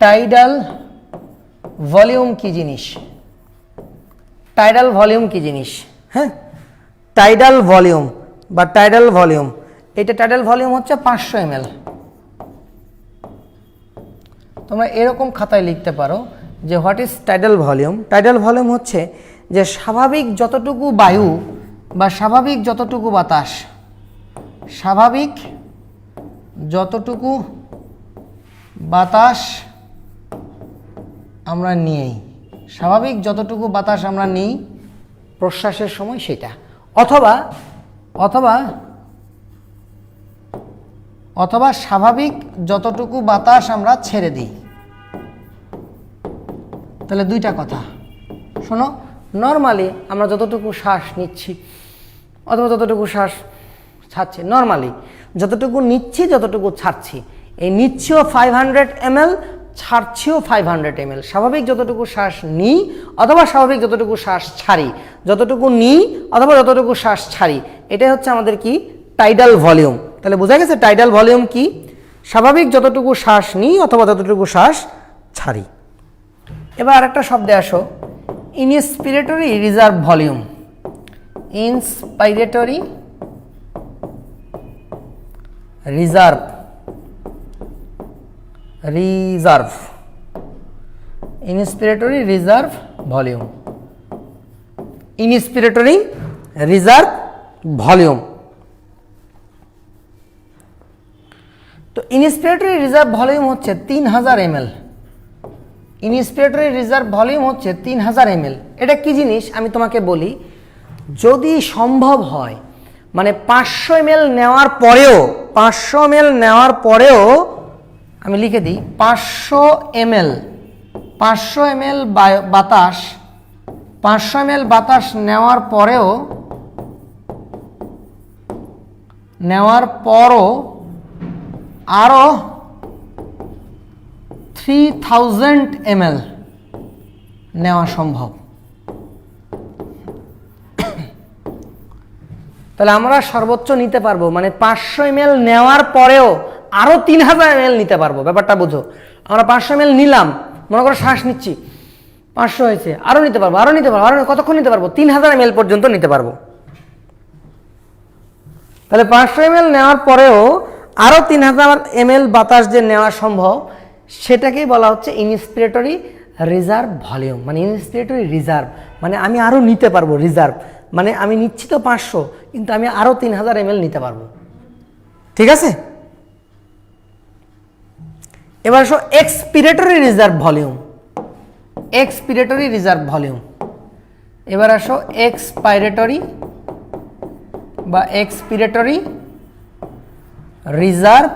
টাইডাল ভলিউম কি জিনিস, টাইডাল ভলিউম কি জিনিস। হ্যাঁ, টাইডাল ভলিউম বা টাইডাল ভলিউম, এটা টাইডাল ভলিউম হচ্ছে 500 ml। তোমরা এরকম খাতায় লিখতে পারো যে what is tidal volume. Tidal volume হচ্ছে যে স্বাভাবিক যতটুকু বায়ু বা স্বাভাবিক যতটুকু বাতাস, স্বাভাবিক যতটুকু বাতাস আমরা নিই, স্বাভাবিক যতটুকু বাতাস আমরা নিই প্রশ্বাসের সময় সেটা, অথবা অথবা অথবা স্বাভাবিক যতটুকু বাতাস আমরা ছেড়ে দিই। তাহলে দুইটা কথা শোনো, নর্মালি আমরা যতটুকু শ্বাস নিচ্ছি অথবা যতটুকু শ্বাস ছাড়ছি, নর্মালি যতটুকু নিচ্ছি যতটুকু ছাড়ছি, এই নিচ্ছিও 500 ml, ছাড়ছিও 500 ml। স্বাভাবিক যতটুকু শ্বাস নিই অথবা স্বাভাবিক যতটুকু শ্বাস ছাড়ি, যতটুকু নিই অথবা যতটুকু শ্বাস ছাড়ি, এটাই হচ্ছে আমাদের কি টাইডাল ভলিউম। তাহলে বোঝা গেছে টাইডাল ভলিউম কি? স্বাভাবিক যতটুকু শ্বাস নিই অথবা যতটুকু শ্বাস ছাড়ি। এবার আরেকটা শব্দে আসো, inspiratory reserve volume. Inspiratory reserve, reserve, inspiratory reserve volume, inspiratory reserve volume. তো ইনস্পিরেটরি রিজার্ভ ভলিউম হচ্ছে 3000 ml। ইনস্পিরেটরি রিজার্ভ ভলিউম হচ্ছে 3000 ml। এটা কি জিনিস আমি তোমাকে বলি, যদি সম্ভব হয় মানে 500 ml নেওয়ার পরেও, 500 ml নেওয়ার পরেও আমি লিখে দিই 500 ml, 500 ml বাতাস, 500 ml বাতাস নেওয়ার পরও আরও 3000 ml নেওয়া সম্ভব। তাহলে আমরা সর্বোচ্চ নিতে পারবো, মানে 500 ml নেওয়ার পরেও আরো 3000 ml নিতে পারবো। ব্যাপারটা বুঝো, আমরা 500 ml নিলাম, মনে করো শ্বাস নিচ্ছি, 500 হয়েছে, আরো নিতে পারবো, আরো নিতে পারবো, আরো কতক্ষণ নিতে পারবো? 3000 ml পর্যন্ত নিতে পারবো। তাহলে 500 ml নেওয়ার পরেও আরো 3000 ml বাতাস যে নেওয়া সম্ভব, সেটাকেই বলা হচ্ছে ইনস্পিরেটরি রিজার্ভ ভলিউম। মানে ইনস্পিরেটরি রিজার্ভ মানে আমি আরো নিতে পারবো, রিজার্ভ মানে আমি নিচ্ছি তো 500, কিন্তু আমি আরো 3000 ml নিতে পারবো। ঠিক আছে, এবার আসো expiratory reserve volume. Expiratory reserve volume. এবার আসো এক্সপাইরেটরি বা এক্সপিরেটরি রিজার্ভ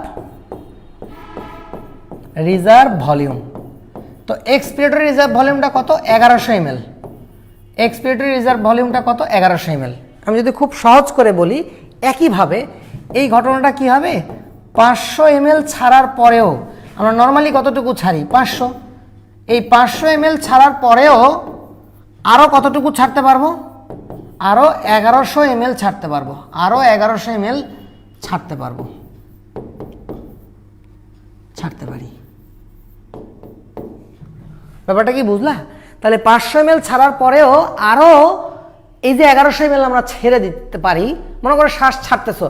ভলিউম। তো এক্সপিরেটরি রিজার্ভ ভলিউমটা কত? 1100 ml। এক্সপিরেটরি রিজার্ভ ভলিউমটা কত? 1100 ml। আমি যদি খুব সহজ করে বলি, একইভাবে এই ঘটনাটা কি হবে, 500 ml ছাড়ার পরেও আমরা নর্মালি কতটুকু ছাড়ি? 500। এই 500 ml ছাড়ার পরেও আরও কতটুকু ছাড়তে পারবো? আরও 1100 ml ছাড়তে পারবো, আরও 1100 ml ছাড়তে পারবো, ছাড়তে পারি। ব্যাপারটা কি বুঝলা? তাহলে 500 ml ছাড়ার পরেও আরও এই যে 1100 ml আমরা ছেড়ে দিতে পারি। মনে করো শ্বাস ছাড়তেছো,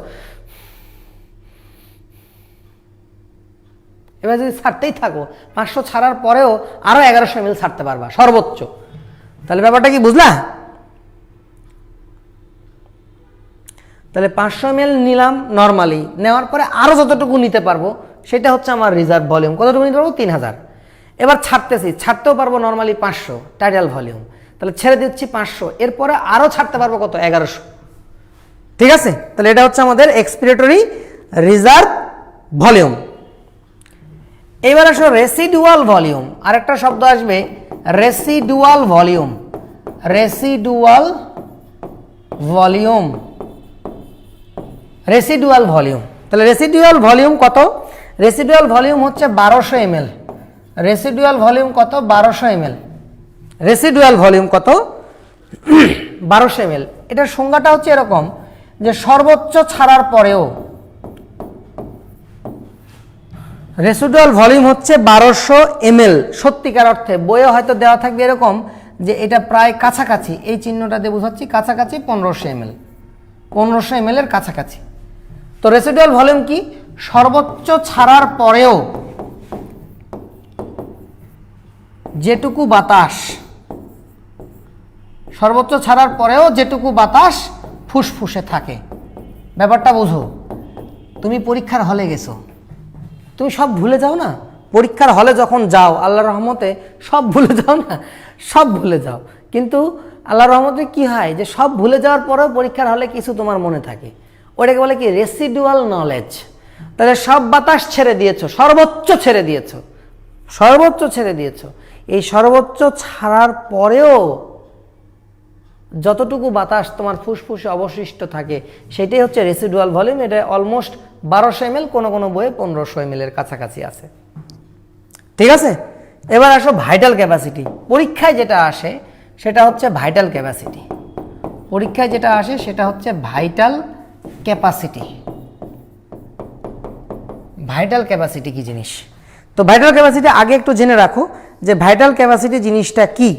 এবার যদি ছাড়তেই থাকো, 500 ছাড়ার পরেও আরো 1100 ml ছাড়তে পারবা সর্বোচ্চ। তাহলে ব্যাপারটা কি বুঝলা? তাহলে 500 ml নিলাম নর্মালি, নেওয়ার পরে আরো যতটুকু নিতে পারবো সেটা হচ্ছে আমার রিজার্ভ ভলিউম। কতটুকু নিতে পারবো? 3000। এবার ছাড়তেছি, ছাড়তেও পারবো নর্মালি 500, টাইডাল ভলিউম। তাহলে ছেড়ে দিচ্ছি 500, এরপরে আরো ছাড়তে পারবো কত? 1100। ঠিক আছে, তাহলে এটা হচ্ছে আমাদের এক্সপিরেটরি রিজার্ভ ভলিউম। এবার আসো রেসিডুয়াল ভলিউম। আরেকটা শব্দ আসবে residual volume. Residual volume, residual volume. তাহলে রেসিডুয়াল ভলিউম কত? রেসিডুয়াল ভলিউম হচ্ছে 1200 ml। রেসিডুয়াল ভলিউম কত? 1200 ml। রেসিডুয়াল ভলিউম কত? 1200 ml। এটার সংজ্ঞাটা হচ্ছে এরকম যে সর্বোচ্চ ছাড়ার পরেও রেসিডুয়াল ভলিউম হচ্ছে 1200 ml। সত্যিকার অর্থে বইয়ে হয়তো দেওয়া থাকবে এরকম যে এটা প্রায় কাছাকাছি, এই চিহ্নটা দিয়ে বোঝাচ্ছি কাছাকাছি 1500 ml, 1500 ml এর কাছাকাছি। তো রেসিডুয়াল ভলিউম কি? সর্বোচ্চ ছাড়ার পরেও যেটুকু বাতাস, সর্বোচ্চ ছাড়ার পরেও যেটুকু বাতাস ফুসফুসে থাকে। ব্যাপারটা বুঝো। তুমি পরীক্ষার হলে গেছো, তুমি সব ভুলে যাও না? পরীক্ষার হলে যখন যাও আল্লাহর রহমতে সব ভুলে যাও না? সব ভুলে যাও, কিন্তু আল্লাহর রহমতে কি হয় যে সব ভুলে যাওয়ার পরেও পরীক্ষার হলে কিছু তোমার মনে থাকে। ওটাকে বলে কি? Residual knowledge. তাহলে সব বাতাস ছেড়ে দিয়েছো, সর্বোচ্চ ছেড়ে দিয়েছো, সর্বোচ্চ ছেড়ে দিয়েছো। এই সর্বোচ্চ ছাড়ার পরেও যতটুকু বাতাস তোমার ফুসফুসে অবশিষ্ট থাকে সেটাই হচ্ছে রেসিডুয়াল ভলিউম। এটা অলমোস্ট 1200 ml, কোনো কোনো বইয়ে 1500 ml এর কাছাকাছি আছে। ঠিক আছে, এবার আসো ভাইটাল ক্যাপাসিটি। পরীক্ষায় যেটা আসে সেটা হচ্ছে ভাইটাল ক্যাপাসিটি। পরীক্ষায় যেটা আসে সেটা হচ্ছে ভাইটাল ক্যাপাসিটি। ভাইটাল ক্যাপাসিটি কি জিনিস? তো ভাইটাল ক্যাপাসিটি আগে একটু জেনে রাখো যে ভাইটাল ক্যাপাসিটি জিনিসটা কি।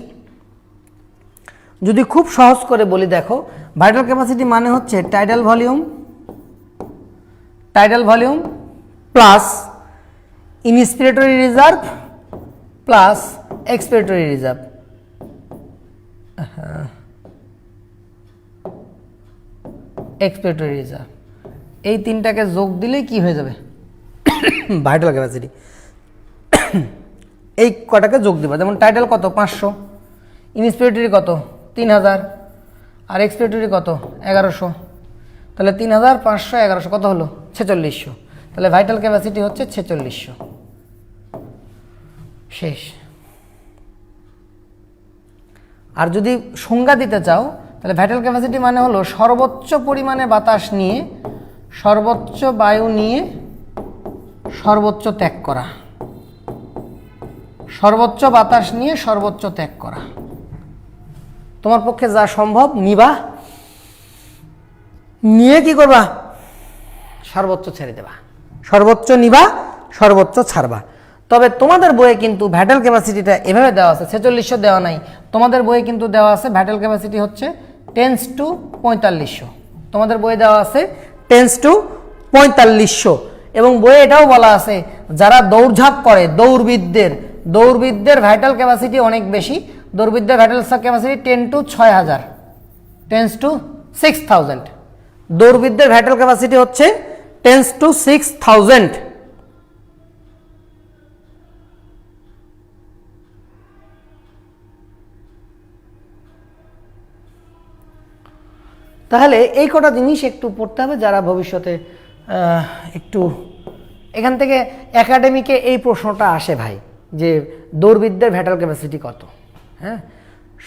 যদি খুব সহজ করে বলি, দেখো ভাইটাল ক্যাপাসিটি মানে হচ্ছে tidal volume plus inspiratory reserve plus expiratory reserve. Expiratory reserve, এই তিনটাকে যোগ দিলে কি হয়ে যাবে? Vital capacity. এই কটাকে যোগ দিবা, যেমন টাইডাল কত 500, ইনস্পিরেটরি কত 3000, আর এক্সপিরেটরি কত 1100। তাহলে 3000, 500, 1100 কত হলো? 4600। তাহলে ভাইটাল ক্যাপাসিটি হচ্ছে 4600। শেষ। আর যদি সংজ্ঞা দিতে চাও তাহলে ভাইটাল ক্যাপাসিটি মানে হলো সর্বোচ্চ পরিমাণে বাতাস নিয়ে, সর্বোচ্চ বায়ু নিয়ে সর্বোচ্চ ত্যাগ করা। সর্বোচ্চ বাতাস নিয়ে সর্বোচ্চ ত্যাগ করা। তোমার পক্ষে যা সম্ভব নিবা, নিয়ে কি করবা? সর্বোচ্চ ছেড়ে দেবা। সর্বোচ্চ নিবা, সর্বোচ্চ ছাড়বা। তবে তোমাদের বইয়ে কিন্তু ভাইটাল ক্যাপাসিটিটা এভাবে দেওয়া আছে, 4600 দেওয়া নাই। তোমাদের বইয়ে কিন্তু দেওয়া আছে ভাইটাল ক্যাপাসিটি হচ্ছে 10-4500। তোমাদের বইয়ে দেওয়া আছে 10-4500। এবং বইয়ে এটাও বলা আছে যারা দৌড়ঝাঁপ করে, দৌড়বিদদের ভাইটাল ক্যাপাসিটি অনেক বেশি। দৌড়বিদদের ভাইটাল ক্যাপাসিটি 10-6000, 10-6000। দৌড়বিদদের ভাইটাল ক্যাপাসিটি হচ্ছে 10-6000। তাহলে এই কটা জিনিস একটু পড়তে হবে যারা ভবিষ্যতে একটু এখান থেকে একাডেমিকে এই প্রশ্নটা আসে ভাই, যে দৌড়বিদদের ভাইটাল ক্যাপাসিটি কত। হ্যাঁ,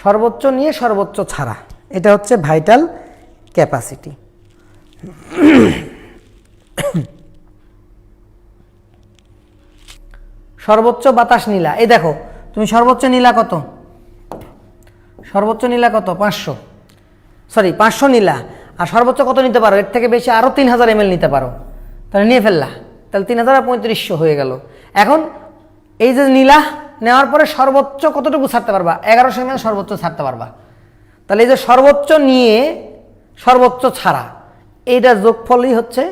সর্বোচ্চ নিয়ে সর্বোচ্চ ছাড়া, এটা হচ্ছে ভাইটাল ক্যাপাসিটি। সর্বোচ্চ বাতাস নিলা, এই দেখো তুমি সর্বোচ্চ নিলা কত? সর্বোচ্চ নিলা কত? 500 নিলা। আর সর্বোচ্চ কত নিতে পারো? এর থেকে বেশি আরো 3000 ml নিতে পারো। তাহলে নিয়ে ফেললা, তাহলে 3000 আর 3500 হয়ে গেল। এখন এই যে নিলা, নেওয়ার পরে সর্বোচ্চ কতটুকু ছাড়তে পারবা? 1100 ml সর্বোচ্চ ছাড়তে পারবা। তাহলে এই যে সর্বোচ্চ নিয়ে সর্বোচ্চ ছাড়া, এইটা যোগফলই হচ্ছে।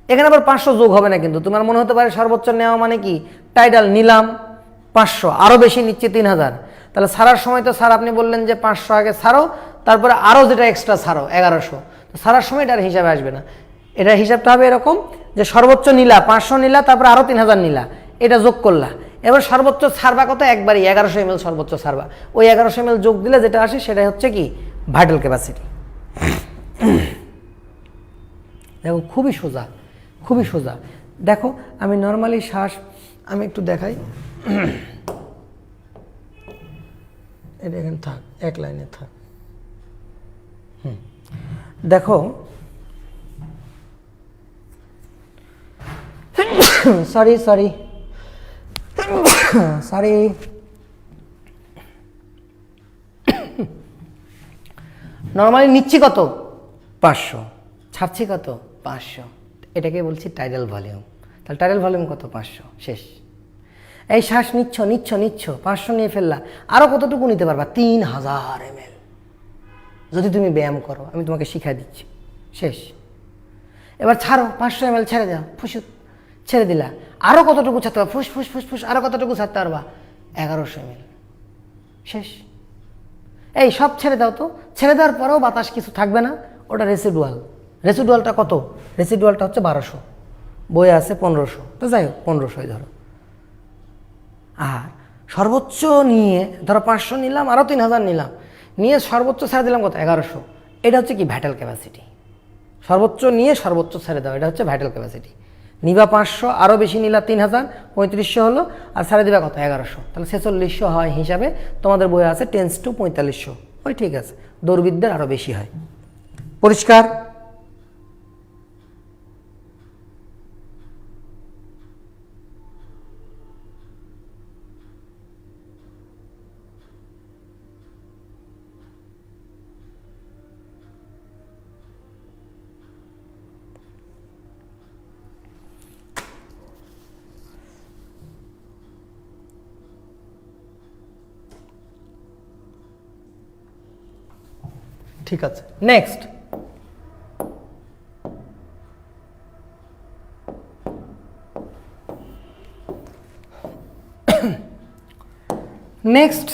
এখানে আবার 500 যোগ হবে না, কিন্তু তোমার মনে হতে পারে সর্বোচ্চ নেওয়া মানে কি? টাইডাল নিলাম 500, আরো বেশি নিচ্ছে 3000। তাহলে ছাড়ার সময় তো স্যার আপনি বললেন যে 500 আগে ছাড়ো, তারপরে আরো যেটা এক্সট্রা ছাড়ো 1100। তো ছাড়ার সময় এটার হিসাবে আসবে না। এটার হিসাবটা হবে এরকম যে সর্বোচ্চ নিলা 500 নিলা, তারপরে আরো 3000 নিলা, এটা যোগ করলা। এবার সর্বোচ্চ ছাড়বা কত? একবারই 1100 ml সর্বোচ্চ ছাড়বা। ওই 1100 ml যোগ দিলে যেটা আসে সেটাই হচ্ছে কি? Vital capacity. দেখো খুবই সোজা, খুবই সোজা। দেখো আমি নর্মালি শ্বাস আমি একটু দেখাই। এটা এখানে থাক, এক লাইনে থাক। দেখো সরি নর্মালি নিচ্ছি কত? 500, ছাড়ছি কত? 500। এটাকে বলছি টাইডাল ভলিউম। তাহলে টাইডাল ভলিউম কত? 500। শেষ। এই শ্বাস নিচ্ছ 500 নিয়ে ফেললা, আরো কতটুকু নিতে পারবা? 3000 ml। যদি তুমি ব্যায়াম করো, আমি তোমাকে শিখাই দিচ্ছি। শেষ। এবার ছাড়ো, 500 ml ছেড়ে দাও, ফুসুত ছেড়ে দিলা, আরো কতটুকু ছাড়তে পারবা? ফুস আরো কতটুকু ছাড়তে পারবা? 1100 ml। শেষ। এই সব ছেড়ে দাও তো। ছেড়ে দেওয়ার পরেও বাতাস কিছু থাকবে না, ওটা রেসিডুয়াল। রেসিডুয়ালটা কত? রেসিডুয়ালটা হচ্ছে 1200, বইয়ে আছে 1500। তো যাই হোক 1500 ধরো। আর সর্বোচ্চ নিয়ে ধরো 500 নিলাম, আরো 3000 নিলাম, নিয়ে সর্বোচ্চ ছেড়ে দিলাম কত? 1100। এটা হচ্ছে কি? Vital capacity. সর্বোচ্চ নিয়ে সর্বোচ্চ ছেড়ে দাও, এটা হচ্ছে ভাইটাল ক্যাপাসিটি। নিবা 500, আরো বেশি নিলা 3000, 3500 হলো, আর ছেড়ে দিবা কত? 1100। তাহলে 4600 হয় হিসাবে। তোমাদের বইয়ে আছে 10-4500। ওই ঠিক আছে, দৌড়বিদদের আরও বেশি হয়। পরিষ্কার? ঠিক আছে, নেক্সট। নেক্সট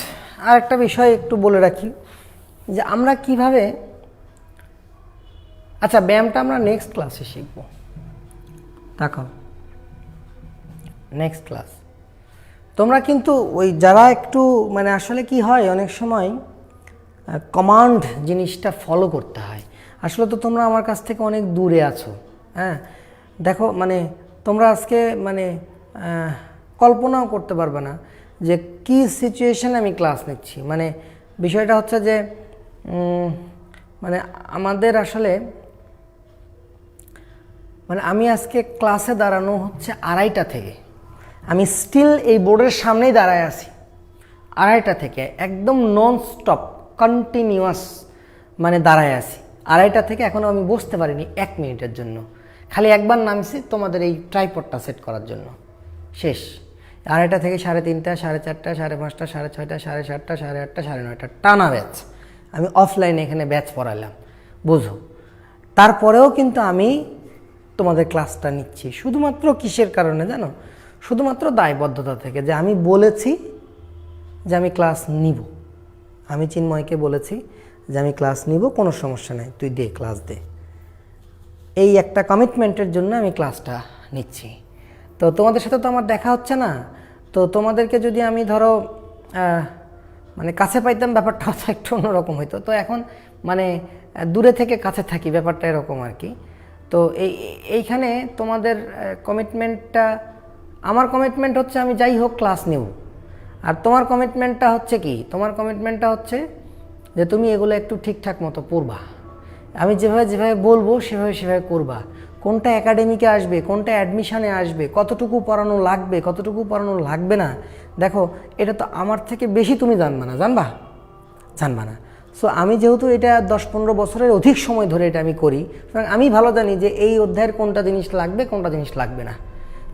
আর একটা বিষয় একটু বলে রাখি যে আমরা কিভাবে, আচ্ছা ব্যায়ামটা আমরা নেক্সট ক্লাসে শিখব। তাকাও, নেক্সট ক্লাস। তোমরা কিন্তু ওই যারা একটু মানে আসলে কি হয় অনেক সময় কমান্ড জিনিসটা ফলো করতে হয়। আসলে তো তোমরা আমার কাছ থেকে অনেক দূরে আছো, হ্যাঁ। দেখো মানে তোমরা আজকে মানে কল্পনাও করতে পারবে না যে কি সিচুয়েশনে আমি ক্লাস নিচ্ছি। মানে বিষয়টা হচ্ছে যে মানে আমাদের আসলে মানে আমি আজকে ক্লাসে দাঁড়ানো হচ্ছে 2:30 থেকে, আমি স্টিল এই বোর্ডের সামনেই দাঁড়ায় আছি 2:30 থেকে, একদম নন স্টপ কন্টিনিউয়াস মানে দাঁড়ায় আছি 2:30 থেকে। এখনও আমি বসতে পারিনি 1 মিনিটের জন্য, খালি একবার নামছি তোমাদের এই ট্রাইপডটা সেট করার জন্য, শেষ। 2:30 থেকে 3:30, 4:30, 5:30, 6:30, 7:30, 8:30, 9:30 টানা ব্যাচ আমি অফলাইনে এখানে ব্যাচ পড়ালাম, বুঝো। তারপরেও কিন্তু আমি তোমাদের ক্লাসটা নিচ্ছি শুধুমাত্র কিসের কারণে জানো? শুধুমাত্র দায়বদ্ধতা থেকে, যে আমি বলেছি যে আমি ক্লাস নিব, আমি চিন্ময়কে বলেছি যে আমি ক্লাস নিব, কোনো সমস্যা নাই, তুই দে, ক্লাস দে। এই একটা কমিটমেন্টের জন্য আমি ক্লাসটা নিচ্ছি। তো তোমাদের সাথে তো আমার দেখা হচ্ছে না, তো তোমাদেরকে যদি আমি ধরো মানে কাছে পাইতাম ব্যাপারটা হয়তো একটু অন্যরকম হইতো। তো এখন মানে দূরে থেকে কাছে থাকি, ব্যাপারটা এরকম আর কি। তো এইখানে তোমাদের কমিটমেন্টটা, আমার কমিটমেন্ট হচ্ছে আমি যাই হোক ক্লাস নেব, আর তোমার কমিটমেন্টটা হচ্ছে কি? তোমার কমিটমেন্টটা হচ্ছে যে তুমি এগুলো একটু ঠিকঠাক মতো পড়বা, আমি যেভাবে যেভাবে বলবো সেভাবে করবা। কোনটা একাডেমিকে আসবে, কোনটা অ্যাডমিশনে আসবে, কতটুকু পড়ানো লাগবে, কতটুকু পড়ানো লাগবে না, দেখো এটা তো আমার থেকে বেশি তুমি জানবা না, জানবা না। সো আমি যেহেতু এটা 10-15 বছরের অধিক সময় ধরে এটা আমি করি, সুতরাং আমি ভালো জানি যে এই অধ্যায়ের কোনটা জিনিস লাগবে, কোনটা জিনিস লাগবে না।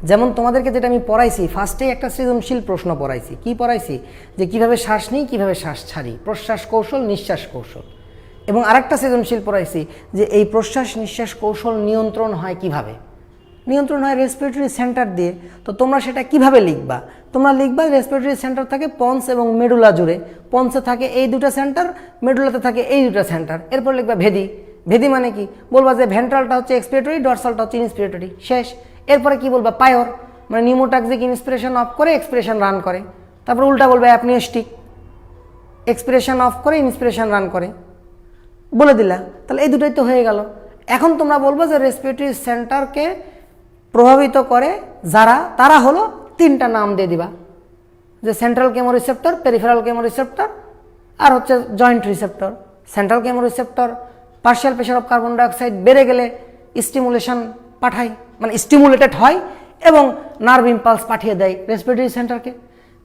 যেমন তোমাদেরকে যেটা আমি পড়াইছি, ফার্স্টেই একটা সৃজনশীল প্রশ্ন পড়াইছি। কি পড়াইছি? যে কিভাবে শ্বাস নিই, কিভাবে শ্বাস ছাড়ি, প্রশ্বাস কৌশল, নিঃশ্বাস কৌশল। এবং আরেকটা সৃজনশীল পড়াইছি যে এই প্রশ্বাস নিঃশ্বাস কৌশল নিয়ন্ত্রণ হয় কিভাবে? নিয়ন্ত্রণ হয় রেসপিরেটরি সেন্টার দিয়ে। তো তোমরা সেটা কিভাবে লিখবা? তোমরা লিখবা রেসপিরেটরি সেন্টার থাকে পন্স এবং মেডুলা জুড়ে, পন্সে থাকে এই দুটো সেন্টার, মেডুলাতে থাকে এই দুটো সেন্টার। এরপর লিখবা ভেদি। ভেদি মানে কি? বলবা যে ভেন্ট্রালটা হচ্ছে এক্সপিরেটরি, ডরসালটা হচ্ছে ইন্সপিরেটরি, শেষ। এরপরে কি বলবা? পায়োর, মানে নিউমোটাক্সিক ইন্সপিরেশন অফ করে এক্সপিরেশন রান করে। তারপর উল্টা বলবে অ্যাপনিস্টিক, এক্সপিরেশন অফ করে ইন্সপিরেশন রান করে, বলে দিলা। তাহলে এই দুটোই তো হয়ে গেল। এখন তোমরা বলবো যে রেসপিরেটরি সেন্টারকে প্রভাবিত করে যারা, তারা হলো 3টা নাম দিয়ে দিবা, যে central chemoreceptor, peripheral chemoreceptor, আর হচ্ছে joint receptor. Central chemoreceptor partial pressure of carbon dioxide বেড়ে গেলে স্টিমুলেশন পাঠায়, মানে স্টিমুলেটেড হয় এবং নার্ভ ইম্পালস পাঠিয়ে দেয় রেসপিরেটরি সেন্টারকে।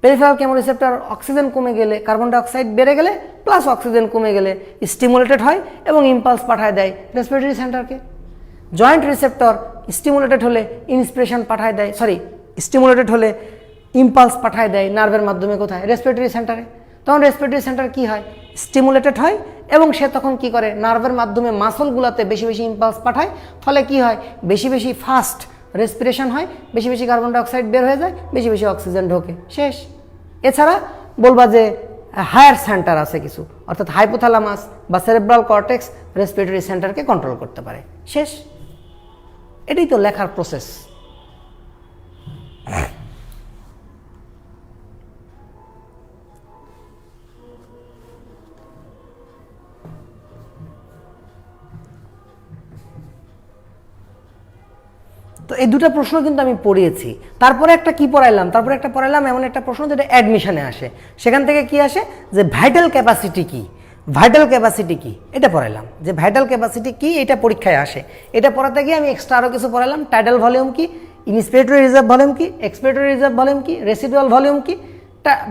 পেরিফেরাল কেমো রিসেপ্টর অক্সিজেন কমে গেলে, কার্বন ডাইঅক্সাইড বেড়ে গেলে প্লাস অক্সিজেন কমে গেলে স্টিমুলেটেড হয় এবং ইম্পালস পাঠায় দেয় রেসপিরেটরি সেন্টারকে। জয়েন্ট রিসেপ্টর স্টিমুলেটেড হলে ইন্সপিরেশন পাঠায় দেয়, স্টিমুলেটেড হলে ইম্পালস পাঠায় দেয় নার্ভের মাধ্যমে, কোথায়? রেসপিরেটরি সেন্টারে। তখন রেসপিরেটরি সেন্টার কি হয়? স্টিমুলেটেড হয় এবং সে তখন কি করে? নার্ভের মাধ্যমে মাসলগুলোতে বেশি বেশি ইম্পালস পাঠায়, ফলে কি হয়? বেশি বেশি ফাস্ট রেসপিরেশন হয়, বেশি বেশি কার্বন ডাইঅক্সাইড বের হয়ে যায়, বেশি বেশি অক্সিজেন ঢোকে, শেষ। এছাড়া বলবা যে হায়ার সেন্টার আছে কিছু, অর্থাৎ হাইপোথ্যালামাস বা সেরেব্রাল কর্টেক্স রেসপিরেটরি সেন্টারকে কন্ট্রোল করতে পারে, শেষ। এটাই তো লেখার প্রসেস। তো এই দুটো প্রশ্ন কিন্তু আমি পড়িয়েছি। তারপরে একটা কি পড়াইলাম? তারপরে একটা পড়াইলাম এমন একটা প্রশ্ন যেটা অ্যাডমিশনে আসে। সেখান থেকে কি আসে? যে ভাইটাল ক্যাপাসিটি কি? ভাইটাল ক্যাপাসিটি কি এটা পড়াইলাম, যে ভাইটাল ক্যাপাসিটি কি এটা পরীক্ষায় আসে। এটা পড়াতে গিয়ে আমি এক্সট্রা আরও কিছু পড়াইলাম, টাইডাল ভলিউম কি, ইন্সপিরেটরি রিজার্ভ ভলিউম কি, এক্সপিরেটরি রিজার্ভ ভলিউম কি, রেসিডুয়াল ভলিউম কি,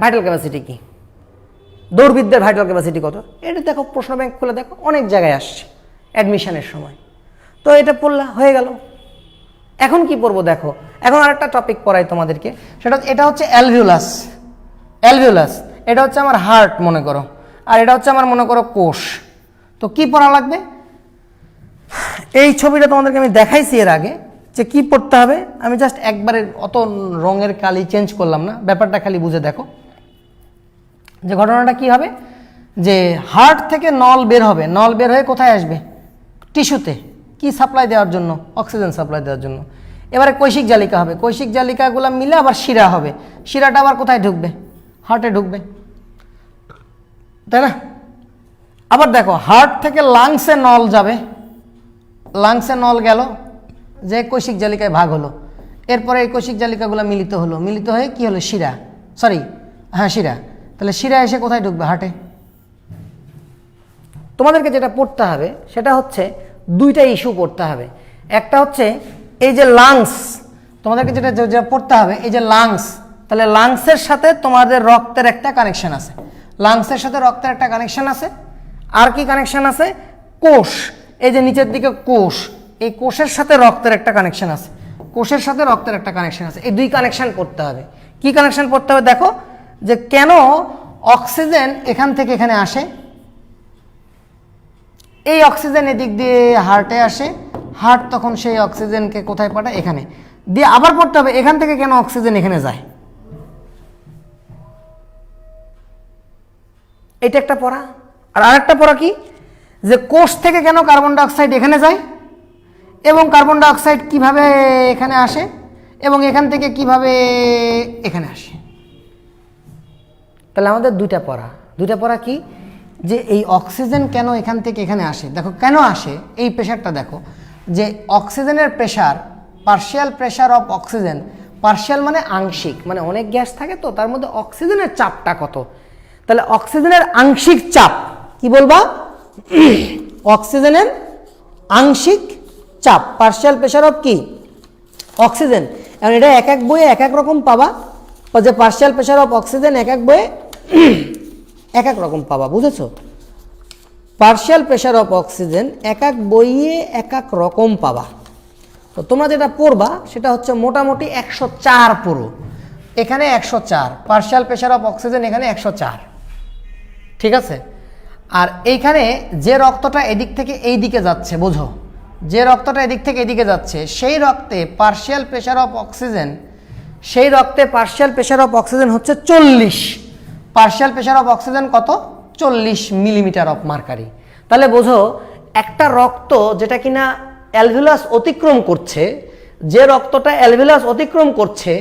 ভাইটাল ক্যাপাসিটি কি, দৌড়বিদ্যার ভাইটাল ক্যাপাসিটি কত, এটা দেখো প্রশ্ন ব্যাংক খুলে দেখো অনেক জায়গায় আসছে অ্যাডমিশনের সময়। তো এটা পড়লা হয়ে গেল। এখন কি পড়বো দেখো, এখন আরেকটা টপিক পড়াই তোমাদেরকে, সেটা এটা হচ্ছে অ্যালভিউলাস। অ্যালভিউলাস এটা হচ্ছে আমার হার্ট মনে করো, আর এটা হচ্ছে আমার মনে করো কোষ। তো কি পড়া লাগবে, এই ছবিটা তোমাদেরকে আমি দেখাইছি এর আগে যে কি পড়তে হবে, আমি জাস্ট একবারে অত রঙের কালি চেঞ্জ করলাম না, ব্যাপারটা খালি বুঝে দেখো যে ঘটনাটা কি হবে। যে হার্ট থেকে নল বের হবে, নল বের হয়ে কোথায় আসবে, টিস্যুতে, কি সাপ্লাই দেওয়ার জন্য, অক্সিজেন সাপ্লাই দেওয়ার জন্য। এবারে কৈশিক জালিকা হবে, কৈশিক জালিকাগুলো মিলে আবার শিরা হবে, শিরাটা আবার কোথায় ঢুকবে, হার্টে ঢুকবে, তাই না। আবার দেখো হার্ট থেকে লাংসে নল যাবে, লাংসে নল গেল, যে কৈশিক জালিকায় ভাগ হলো, এরপরে এই কৈশিক জালিকাগুলো মিলিত হলো, মিলিত হয়ে কি হলো, শিরা, সরি হ্যাঁ শিরা। তাহলে শিরা এসে কোথায় ঢুকবে, হার্টে। তোমাদেরকে যেটা পড়তে হবে সেটা হচ্ছে দুইটা ইস্যু পড়তে হবে। একটা হচ্ছে এই যে লাংস, তোমাদেরকে যেটা পড়তে হবে এই যে লাংস, তাহলে লাংসের সাথে তোমাদের রক্তের একটা কানেকশন আছে, লাংসের সাথে রক্তের একটা কানেকশন আছে। আর কি কানেকশন আছে, কোষ, এই যে নিচের দিকে কোষ, এই কোষের সাথে রক্তের একটা কানেকশন আছে, কোষের সাথে রক্তের একটা কানেকশন আছে। এই দুই কানেকশন পড়তে হবে। কি কানেকশন পড়তে হবে দেখো, যে কেন অক্সিজেন এখান থেকে এখানে আসে, এই অক্সিজেন এদিক দিয়ে হার্টে আসে, হার্ট তখন সেই অক্সিজেনকে কোথায় পাঠায়, এখানে দিয়ে। আবার পড়তে হবে এখান থেকে কেন অক্সিজেন এখানে যায়, এটা একটা পড়া। আর আরেকটা পড়া কি, যে কোষ থেকে কেন কার্বন ডাইঅক্সাইড এখানে যায়, এবং কার্বন ডাইঅক্সাইড কিভাবে এখানে আসে, এবং এখান থেকে কিভাবে এখানে আসে। তাহলে আমাদের দুইটা পড়া কি, যে এই অক্সিজেন কেন এখান থেকে এখানে আসে, দেখো কেন আসে, এই প্রেশারটা দেখো, যে অক্সিজেনের pressure, partial pressure of oxygen, partial মানে আংশিক, মানে অনেক গ্যাস থাকে তো তার মধ্যে অক্সিজেনের চাপটা কত। তাহলে অক্সিজেনের আংশিক চাপ কি বলবা, অক্সিজেনের আংশিক চাপ, পার্শিয়াল প্রেশার অফ কি অক্সিজেন। এখন এটা এক এক বইয়ে এক এক রকম পাবা, যে পার্শিয়াল প্রেশার অফ অক্সিজেন এক এক বইয়ে এক এক রকম পাবা, বুঝেছো। পার্শিয়াল প্রেশার অফ অক্সিজেন এক এক বইয়ে এক এক রকম পাবা। তো তোমরা যেটা পড়বা সেটা হচ্ছে মোটামুটি 104 পুরো, এখানে 104 পার্শিয়াল প্রেশার অফ অক্সিজেন, এখানে 104, ঠিক আছে। আর এইখানে যে রক্তটা এদিক থেকে এই দিকে যাচ্ছে, বোঝো, যে রক্তটা এদিক থেকে এদিকে যাচ্ছে সেই রক্তে পার্শিয়াল প্রেশার অফ অক্সিজেন, সেই রক্তে পার্শিয়াল প্রেশার অফ অক্সিজেন হচ্ছে 40, পার্শিয়াল প্রেশার অফ অক্সিজেন কত, 40 মিলিমিটার অফ মার্কারি। তাহলে বোঝো একটা রক্ত যেটা কিনা অ্যালভিউলাস অতিক্রম করছে, যে রক্তটা অ্যালভিউলাস অতিক্রম করছে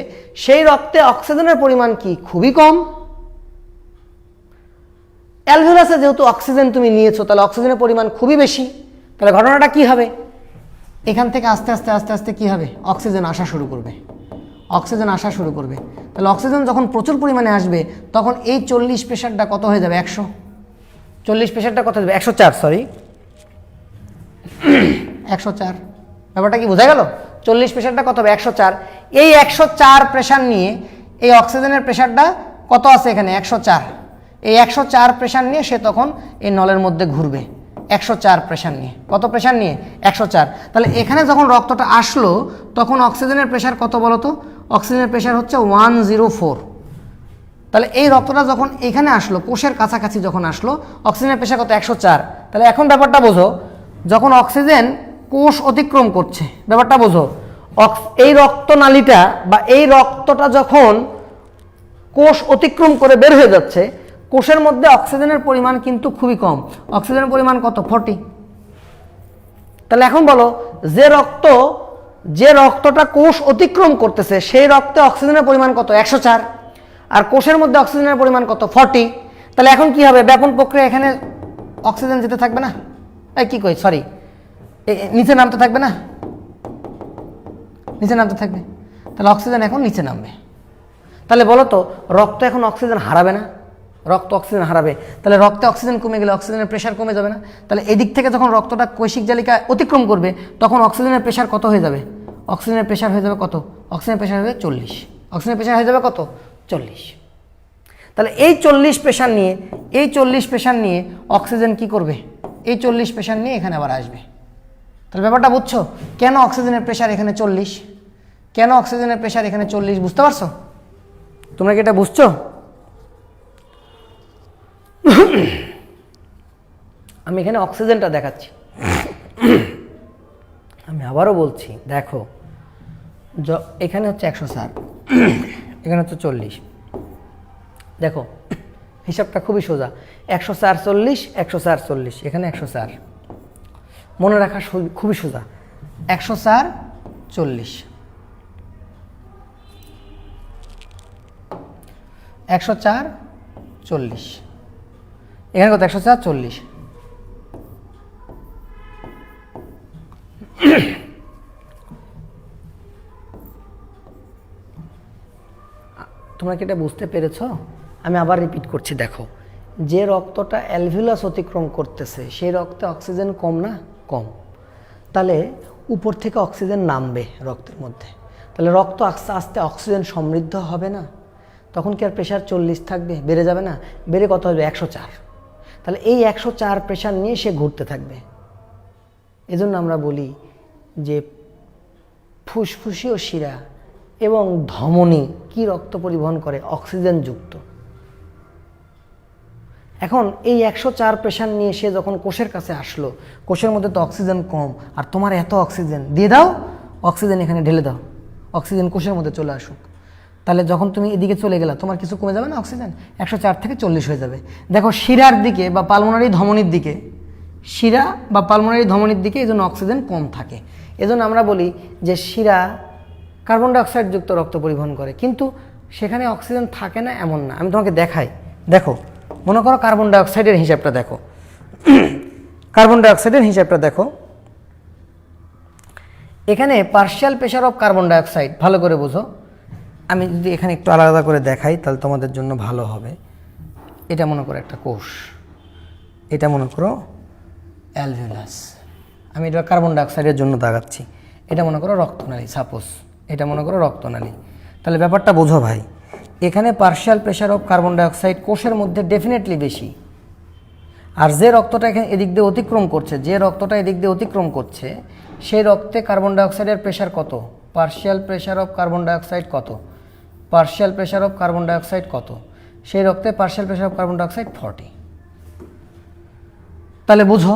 সেই রক্তে অক্সিজেনের পরিমাণ কি খুবই কম। অ্যালভিউলাসে যেহেতু অক্সিজেন তুমি নিয়েছো তাহলে অক্সিজেনের পরিমাণ খুবই বেশি। তাহলে ঘটনাটা কি হবে, এখান থেকে আস্তে আস্তে আস্তে আস্তে কি হবে, অক্সিজেন আসা শুরু করবে, অক্সিজেন আসা শুরু করবে। তাহলে অক্সিজেন যখন প্রচুর পরিমাণে আসবে তখন এই 40 প্রেশারটা কত হয়ে যাবে, 100, 40 প্রেশারটা কত হবে, 104, সরি 104। ব্যাপারটা কি বোঝা গেল, 40 প্রেশারটা কত হবে, 104। এই 104 প্রেশার নিয়ে এই অক্সিজেনের প্রেশারটা কত আছে এখানে, 104। এই 104 প্রেশার নিয়ে সে তখন এই নলের মধ্যে ঘুরবে, 104 প্রেশার নিয়ে। কত প্রেশার নিয়ে, 104। তাহলে এখানে যখন রক্তটা আসলো তখন অক্সিজেনের প্রেশার কত বলো তো, অক্সিজেনের প্রেশার হচ্ছে 104। তাহলে এই রক্তটা যখন এখানে আসলো, কোষের কাছাকাছি যখন আসলো, অক্সিজেনের প্রেশার কত, 104। তাহলে এখন ব্যাপারটা বোঝো, যখন অক্সিজেন কোষ অতিক্রম করছে, ব্যাপারটা বোঝো, এই রক্তনালীটা বা এই রক্তটা যখন কোষ অতিক্রম করে বের হয়ে যাচ্ছে, কোষের মধ্যে অক্সিজেনের পরিমাণ কিন্তু খুবই কম, অক্সিজেনের পরিমাণ কত, 40। তাহলে এখন বলো, যে রক্তটা কোষ অতিক্রম করতেছে সেই রক্তে অক্সিজেনের পরিমাণ কত, 104, আর কোষের মধ্যে অক্সিজেনের পরিমাণ কত, 40। তাহলে এখন কি হবে, ব্যাপন প্রক্রিয়া, এখানে অক্সিজেন যেতে থাকবে না, এই কি কই সরি, নিচে নামতে থাকবে না, নিচে নামতে থাকবে। তাহলে অক্সিজেন এখন নিচে নামবে। তাহলে বলো তো রক্ত এখন অক্সিজেন হারাবে না, রক্ত অক্সিজেন হারাবে, তাহলে রক্তে অক্সিজেন কমে গেলে অক্সিজেনের প্রেশার কমে যাবে না? তাহলে এই দিক থেকে যখন রক্তটা কৈশিক জালিকা অতিক্রম করবে তখন অক্সিজেনের প্রেশার কত হয়ে যাবে? অক্সিজেনের প্রেশার হয়ে যাবে কত? অক্সিজেনের প্রেশার হয়ে যাবে 40। অক্সিজেনের প্রেশার হয়ে যাবে কত? 40। তাহলে এই 40 প্রেশার নিয়ে অক্সিজেন কি করবে? এই 40 প্রেশার নিয়ে এখানে আবার আসবে। তাহলে ব্যাপারটা বুঝছো কেন অক্সিজেনের প্রেশার এখানে 40? কেন অক্সিজেনের প্রেশার এখানে 40 বুঝতে পারছো? তোমরা কি এটা বুঝছো? আমি এখানে অক্সিজেনটা দেখাচ্ছি, আমি আবারও বলছি, দেখো এখানে হচ্ছে 100 এখানে হচ্ছে 40। দেখো হিসাবটা খুবই সোজা, 100 40, 100 40, এখানে 100, মনে রাখা খুবই সোজা। 100 40, 104 40, এখানে কত? 104 40। তোমরা কি এটা বুঝতে পেরেছো? আমি আবার রিপিট করছি, দেখো যে রক্তটা অ্যালভিউলাস অতিক্রম করতেছে সেই রক্তে অক্সিজেন কম না? কম। তাহলে উপর থেকে অক্সিজেন নামবে রক্তের মধ্যে, তাহলে রক্ত আস্তে আস্তে অক্সিজেন সমৃদ্ধ হবে না? তখন কি আর প্রেশার 40 থাকবে? বেড়ে যাবে না? বেড়ে কত হবে? 104। তাহলে এই 104 প্রেশার নিয়ে সে ঘুরতে থাকবে। এজন্য আমরা বলি যে ফুসফুসীয় শিরা এবং ধমনী কি রক্ত পরিবহন করে? অক্সিজেন যুক্ত। এখন এই 104 প্রেশার নিয়ে সে যখন কোষের কাছে আসলো, কোষের মধ্যে তো অক্সিজেন কম, আর তোমার এত অক্সিজেন দিয়ে দাও, অক্সিজেন এখানে ঢেলে দাও, অক্সিজেন কোষের মধ্যে চলে আসুক। তাহলে যখন তুমি এদিকে চলে গেলা তোমার কিছু কমে যাবে না? অক্সিজেন 104 থেকে 40 হয়ে যাবে। দেখো শিরার দিকে বা পালমোনারি ধমনির দিকে, শিরা বা পালমোনারি ধমনির দিকে এই জন্য অক্সিজেন কম থাকে। এজন্য আমরা বলি যে শিরা কার্বন ডাইঅক্সাইড যুক্ত রক্ত পরিবহন করে, কিন্তু সেখানে অক্সিজেন থাকে না এমন না। আমি তোমাকে দেখাই, দেখো মনে করো কার্বন ডাইঅক্সাইডের হিসাবটা দেখো, কার্বন ডাইঅক্সাইডের হিসাবটা দেখো, এখানে partial pressure of carbon dioxide, ভালো করে বোঝো। আমি যদি এখানে একটু আলাদা করে দেখাই তাহলে তোমাদের জন্য ভালো হবে। এটা মনে করো একটা কোষ, এটা মনে করো অ্যালভিউলাস, আমি এটা কার্বন ডাইঅক্সাইডের জন্য দাগাচ্ছি। এটা মনে করো রক্তনালী, সাপোজ এটা মনে করো রক্তনালী। তাহলে ব্যাপারটা বোঝো ভাই, এখানে partial pressure of carbon dioxide কোষের মধ্যে ডেফিনেটলি বেশি, আর যে রক্তটা এখানে এদিক দিয়ে অতিক্রম করছে, যে রক্তটা এদিক দিয়ে অতিক্রম করছে সেই রক্তে কার্বন ডাইঅক্সাইডের প্রেশার কত? Partial pressure of carbon dioxide কত? Partial pressure of carbon dioxide কত? সেই রক্তে partial pressure of carbon dioxide 40। তাহলে বুঝো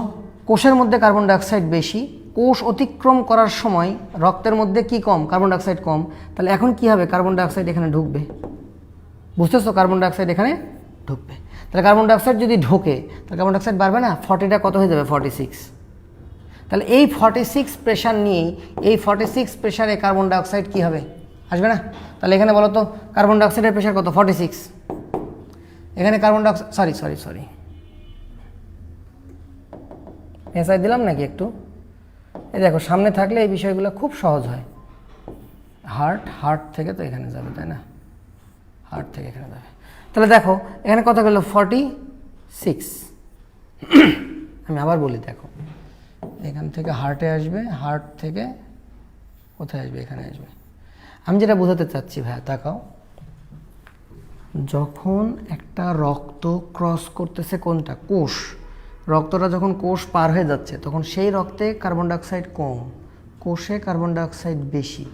কোষের মধ্যে কার্বন ডাইঅক্সাইড বেশি, কোষ অতিক্রম করার সময় রক্তের মধ্যে কি কম? কার্বন ডাইঅক্সাইড কম। তাহলে এখন কি হবে? কার্বন ডাইঅক্সাইড এখানে ঢুকবে, বুঝতেছো? কার্বন ডাইঅক্সাইড এখানে ঢুকবে। তাহলে কার্বন ডাইঅক্সাইড যদি ঢোকে তাহলে কার্বন ডাইঅক্সাইড বাড়বে না? 40টা কত হয়ে যাবে? 46। তাহলে এই 46 প্রেশার নিয়েই, এই 46 প্রেশারে কার্বন ডাইঅক্সাইড কী হবে? আসবে না? তাহলে এখানে বলো তো কার্বন ডাইঅক্সাইডের প্রেশার কত? 46। এখানে কার্বন ডাইঅক্সাইড সরি এসআই দিলাম নাকি একটু? এই দেখো সামনে থাকলে এই বিষয়গুলো খুব সহজ হয়। হার্ট থেকে তো এখানে যাবে, তাই না? হার্ট থেকে এখানে যাবে। তাহলে দেখো এখানে কত গেল? 46। আমি আবার বলি, দেখো এখান থেকে হার্টে আসবে, হার্ট থেকে কোথায় আসবে? এখানে আসবে। আমি যেটা বোঝাতে চাচ্ছি ভাইয়া, তাকাও, যখন একটা রক্ত ক্রস করতেছে কোনটা? কোষ। রক্তটা যখন কোষ পার হয়ে যাচ্ছে তখন সেই রক্তে কার্বন ডাইঅক্সাইড কম, কোষে কার্বন ডাইঅক্সাইড বেশি।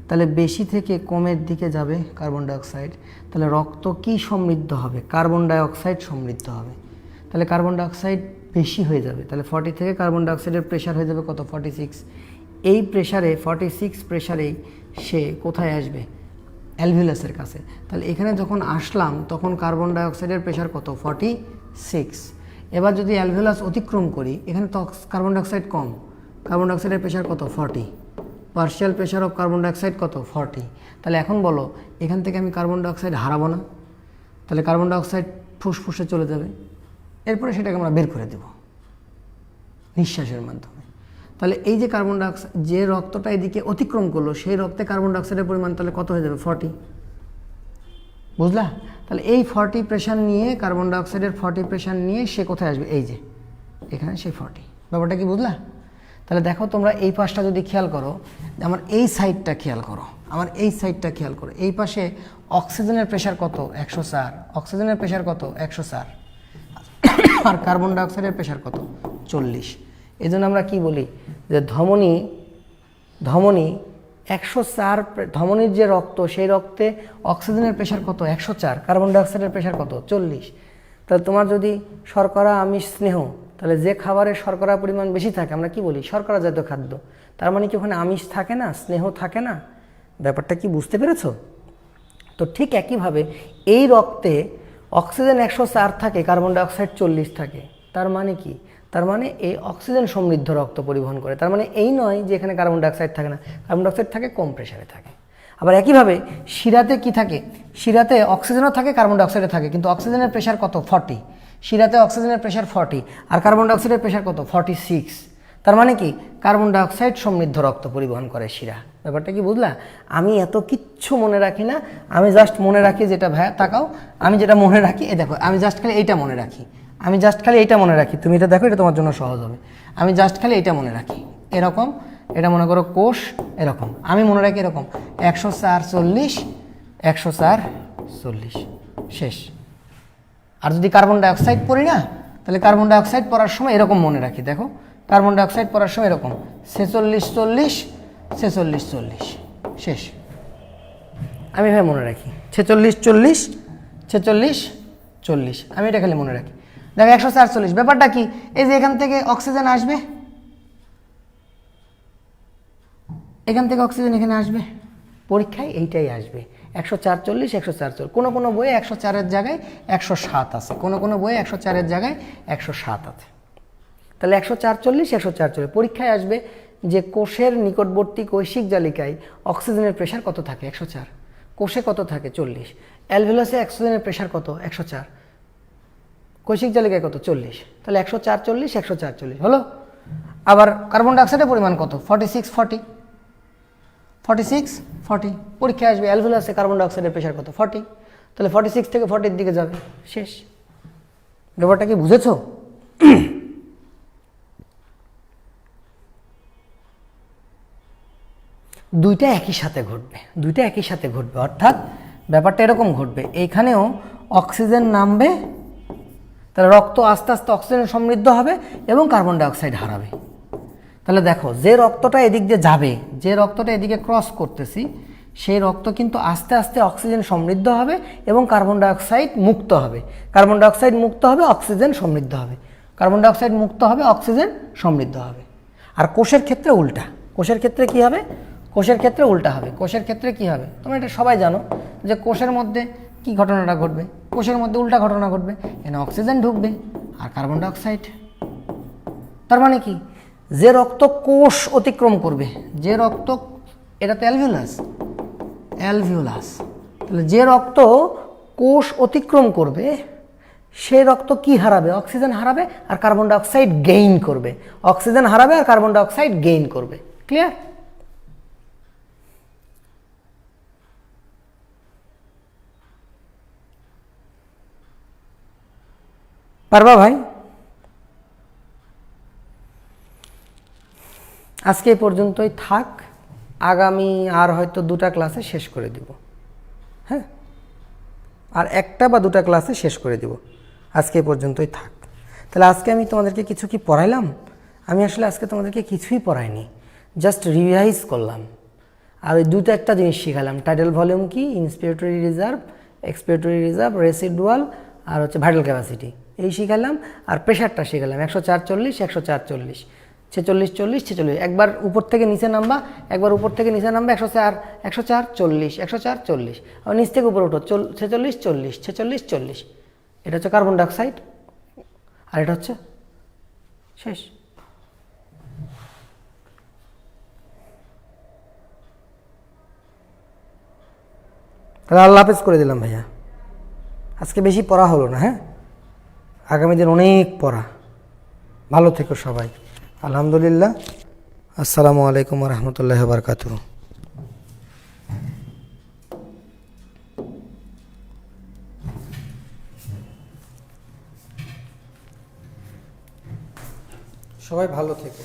তাহলে বেশি থেকে কমের দিকে যাবে কার্বন ডাইঅক্সাইড। তাহলে রক্ত কি সমৃদ্ধ হবে? কার্বন ডাইঅক্সাইড সমৃদ্ধ হবে। তাহলে কার্বন ডাইঅক্সাইড বেশি হয়ে যাবে। তাহলে 40 থেকে কার্বন ডাইঅক্সাইডের প্রেশার হয়ে যাবে কত? 46। এই প্রেশারে 46 প্রেশারেই সে কোথায় আসবে? অ্যালভিউলাসের কাছে। তাহলে এখানে যখন আসলাম তখন কার্বন ডাইঅক্সাইডের প্রেশার কত? 46। এবার যদি অ্যালভিউলাস অতিক্রম করি, এখানে তো কার্বন ডাইঅক্সাইড কম, কার্বন ডাইঅক্সাইডের প্রেশার কত? 40। Partial pressure of carbon dioxide কত? 40। তাহলে এখন বলো এখান থেকে আমি কার্বন ডাইঅক্সাইড হারাবো না? তাহলে কার্বন ডাইঅক্সাইড ফুসফুসে চলে যাবে, এরপরে সেটাকে আমরা বের করে দেব নিঃশ্বাসের মাধ্যমে। তাহলে এই যে কার্বন ডাইঅক্সাইড, যে রক্তটা এদিকে অতিক্রম করলো সেই রক্তে কার্বন ডাইঅক্সাইডের পরিমাণ তাহলে কত হয়ে যাবে? 40। বুঝলা? তাহলে এই 40 প্রেশার নিয়ে কার্বন ডাইঅক্সাইডের 40 প্রেশার নিয়ে সে কোথায় আসবে, এই যে এখানে সেই 40। ব্যাপারটা কি বুঝলা? তাহলে দেখো তোমরা এই পাশটা যদি খেয়াল করো, আমার এই সাইডটা খেয়াল করো, আমার এই সাইডটা খেয়াল করো, এই পাশে অক্সিজেনের প্রেশার কত, 104, অক্সিজেনের প্রেশার কত, 104, আর কার্বন ডাইঅক্সাইডের প্রেশার কত, 40। এই জন্য আমরা কি বলি যে ধমনী 104, ধমনীর যে রক্ত সেই রক্তে অক্সিজেনের প্রেশার কত, 104, কার্বন ডাইঅক্সাইডের প্রেশার কত, 40। তাহলে তোমার যদি শর্করা, আমিষ, স্নেহ, তাহলে যে খাবারের শর্করা পরিমাণ বেশি থাকে আমরা কি বলি, শর্করা জাতীয় খাদ্য। তার মানে কি ওখানে আমিষ থাকে না, স্নেহ থাকে না? ব্যাপারটা কি বুঝতে পেরেছো? তো ঠিক একইভাবে এই রক্তে অক্সিজেন 104 থাকে, কার্বন ডাইঅক্সাইড 40 থাকে। তার মানে কি? তার মানে এই অক্সিজেন সমৃদ্ধ রক্ত পরিবহন করে। তার মানে এই নয় যে এখানে কার্বন ডাইঅক্সাইড থাকে না, কার্বন ডাইঅক্সাইড থাকে, কম প্রেশারে থাকে। আবার একইভাবে শিরাতে কি থাকে, শিরাতে অক্সিজেনও থাকে, কার্বন ডাইঅক্সাইডও থাকে, কিন্তু অক্সিজেনের প্রেশার কত, 40। শিরাতে অক্সিজেনের প্রেশার 40 আর কার্বন ডাইঅক্সাইডের প্রেশার কত, 46। তার মানে কি কার্বন ডাইঅক্সাইড সমৃদ্ধ রক্ত পরিবহন করে শিরা। ব্যাপারটা কি বুঝলা? আমি এত কিচ্ছু মনে রাখি না, আমি জাস্ট মনে রাখি যেটা, ভাইয়া তাকাও, আমি যেটা মনে রাখি, এ দেখো আমি জাস্ট খালি এইটা মনে রাখি, আমি জাস্ট খালি এইটা মনে রাখি। তুমি এটা দেখো, এটা তোমার জন্য সহজ হবে। আমি জাস্ট খালি এইটা মনে রাখি, এরকম, এটা মনে করো কোষ, এরকম আমি মনে রাখি এরকম 104, 40, 104, 40, শেষ। আর যদি কার্বন ডাইঅক্সাইড পড়ি না, তাহলে কার্বন ডাইঅক্সাইড পড়ার সময় এরকম মনে রাখি, দেখো কার্বন ডাইঅক্সাইড পড়ার সময় এরকম 46, 40, 46, 40, শেষ। আমি ভাই মনে রাখি 46, 40, 46, 40, আমি এটা খালি মনে রাখি। দেখো 104, 40, ব্যাপারটা কি, এই যে এখান থেকে অক্সিজেন আসবে, এখান থেকে অক্সিজেন এখানে আসবে, পরীক্ষায় এইটাই আসবে 104, 40, 104, 40। কোনো কোনো বইয়ে 104-এর জায়গায় 107 আছে, কোনো কোনো বইয়ে 104-এর জায়গায় 107 আছে। তাহলে 104, 40, 104, 40 পরীক্ষায় আসবে যে কোষের নিকটবর্তী কৈশিক জালিকায় অক্সিজেনের প্রেশার কত থাকে, 104, কোষে কত থাকে, 40, অ্যালভিওলাসে অক্সিজেনের প্রেশার কত, 104, কৈশিক জালিকায় কত, 40। তাহলে 104, 40, 104, 40 হলো। আবার কার্বন ডাইঅক্সাইডের পরিমাণ কত, 46, 40, 46, 40 পরীক্ষায় আসবে অ্যালভিওলাসে কার্বন ডাইঅক্সাইডের প্রেশার কত, 40। তাহলে 46 থেকে 40-র দিকে যাবে, শেষ। ব্যাপারটা কি বুঝেছো? দুইটা একই সাথে ঘটবে, দুইটা একই সাথে ঘটবে, অর্থাৎ ব্যাপারটা এরকম ঘটবে, এইখানেও অক্সিজেন নামবে, তাহলে রক্ত আস্তে আস্তে অক্সিজেন সমৃদ্ধ হবে এবং কার্বন ডাইঅক্সাইড হারাবে। তাহলে দেখো যে রক্তটা এদিক দিয়ে যাবে, যে রক্তটা এদিকে ক্রস করতেছি, সেই রক্ত কিন্তু আস্তে আস্তে অক্সিজেন সমৃদ্ধ হবে এবং কার্বন ডাইঅক্সাইড মুক্ত হবে, কার্বন ডাইঅক্সাইড মুক্ত হবে, অক্সিজেন সমৃদ্ধ হবে, কার্বন ডাইঅক্সাইড মুক্ত হবে, অক্সিজেন সমৃদ্ধ হবে। আর কোষের ক্ষেত্রে উল্টা, কোষের ক্ষেত্রে কি হবে, কোষের ক্ষেত্রে উল্টা হবে। কোষের ক্ষেত্রে কি হবে, তোমরা এটা সবাই জানো যে কোষের মধ্যে কি ঘটনাটা ঘটবে, কোষের মধ্যে উল্টা ঘটনা ঘটবে, এখানে অক্সিজেন ঢুকবে আর কার্বন ডাইঅক্সাইড। তার মানে কি, যে রক্ত কোষ অতিক্রম করবে, যে রক্ত, এটা তো অ্যালভিওলাস, অ্যালভিওলাস, তাহলে যে রক্ত কোষ অতিক্রম করবে সে রক্ত কি হারাবে, অক্সিজেন হারাবে আর কার্বন ডাইঅক্সাইড গেইন করবে, অক্সিজেন হারাবে আর কার্বন ডাইঅক্সাইড গেইন করবে। ক্লিয়ার? পারবা ভাই? আজকে এই পর্যন্তই থাক, আগামী আর হয়তো 2টা ক্লাসে শেষ করে দিব, হ্যাঁ, আর 1টা বা 2টা ক্লাসে শেষ করে দিব, আজকে এই পর্যন্তই থাক। তাহলে আজকে আমি তোমাদেরকে কিছু কি পড়াইলাম? আমি আসলে আজকে তোমাদেরকে কিছুই পড়াইনি, জাস্ট রিভাইজ করলাম। আর ওই 2টা জিনিস শিখালাম, টাইডাল ভলিউম কি, ইন্সপিরেটরি রিজার্ভ, এক্সপিরেটরি রিজার্ভ, রেসিডুয়াল, আর হচ্ছে ভাইটাল ক্যাপাসিটি, এই শিখালাম। আর প্রেশারটা শিখালাম 104, 40, 104, 40, 46, 40, 46, একবার উপর থেকে নিচে নামবা, একবার উপর থেকে নিচে নামবা, 104, 104, 40, 104, 40, আর নিচ থেকে উপরে উঠো, 46, 40, 46, 40। এটা হচ্ছে কার্বন ডাইঅক্সাইড আর এটা হচ্ছে শেষ। তাহলে আল্লাহ হাফেজ করে দিলাম ভাইয়া, আজকে বেশি পড়া হলো না, হ্যাঁ, আগামী দিন অনেক পড়া। ভালো থেকো সবাই, আলহামদুলিল্লাহ। আসসালামু আলাইকুম ওয়া রাহমাতুল্লাহি ওয়া বারাকাতুহু। সবাই ভালো থেকো।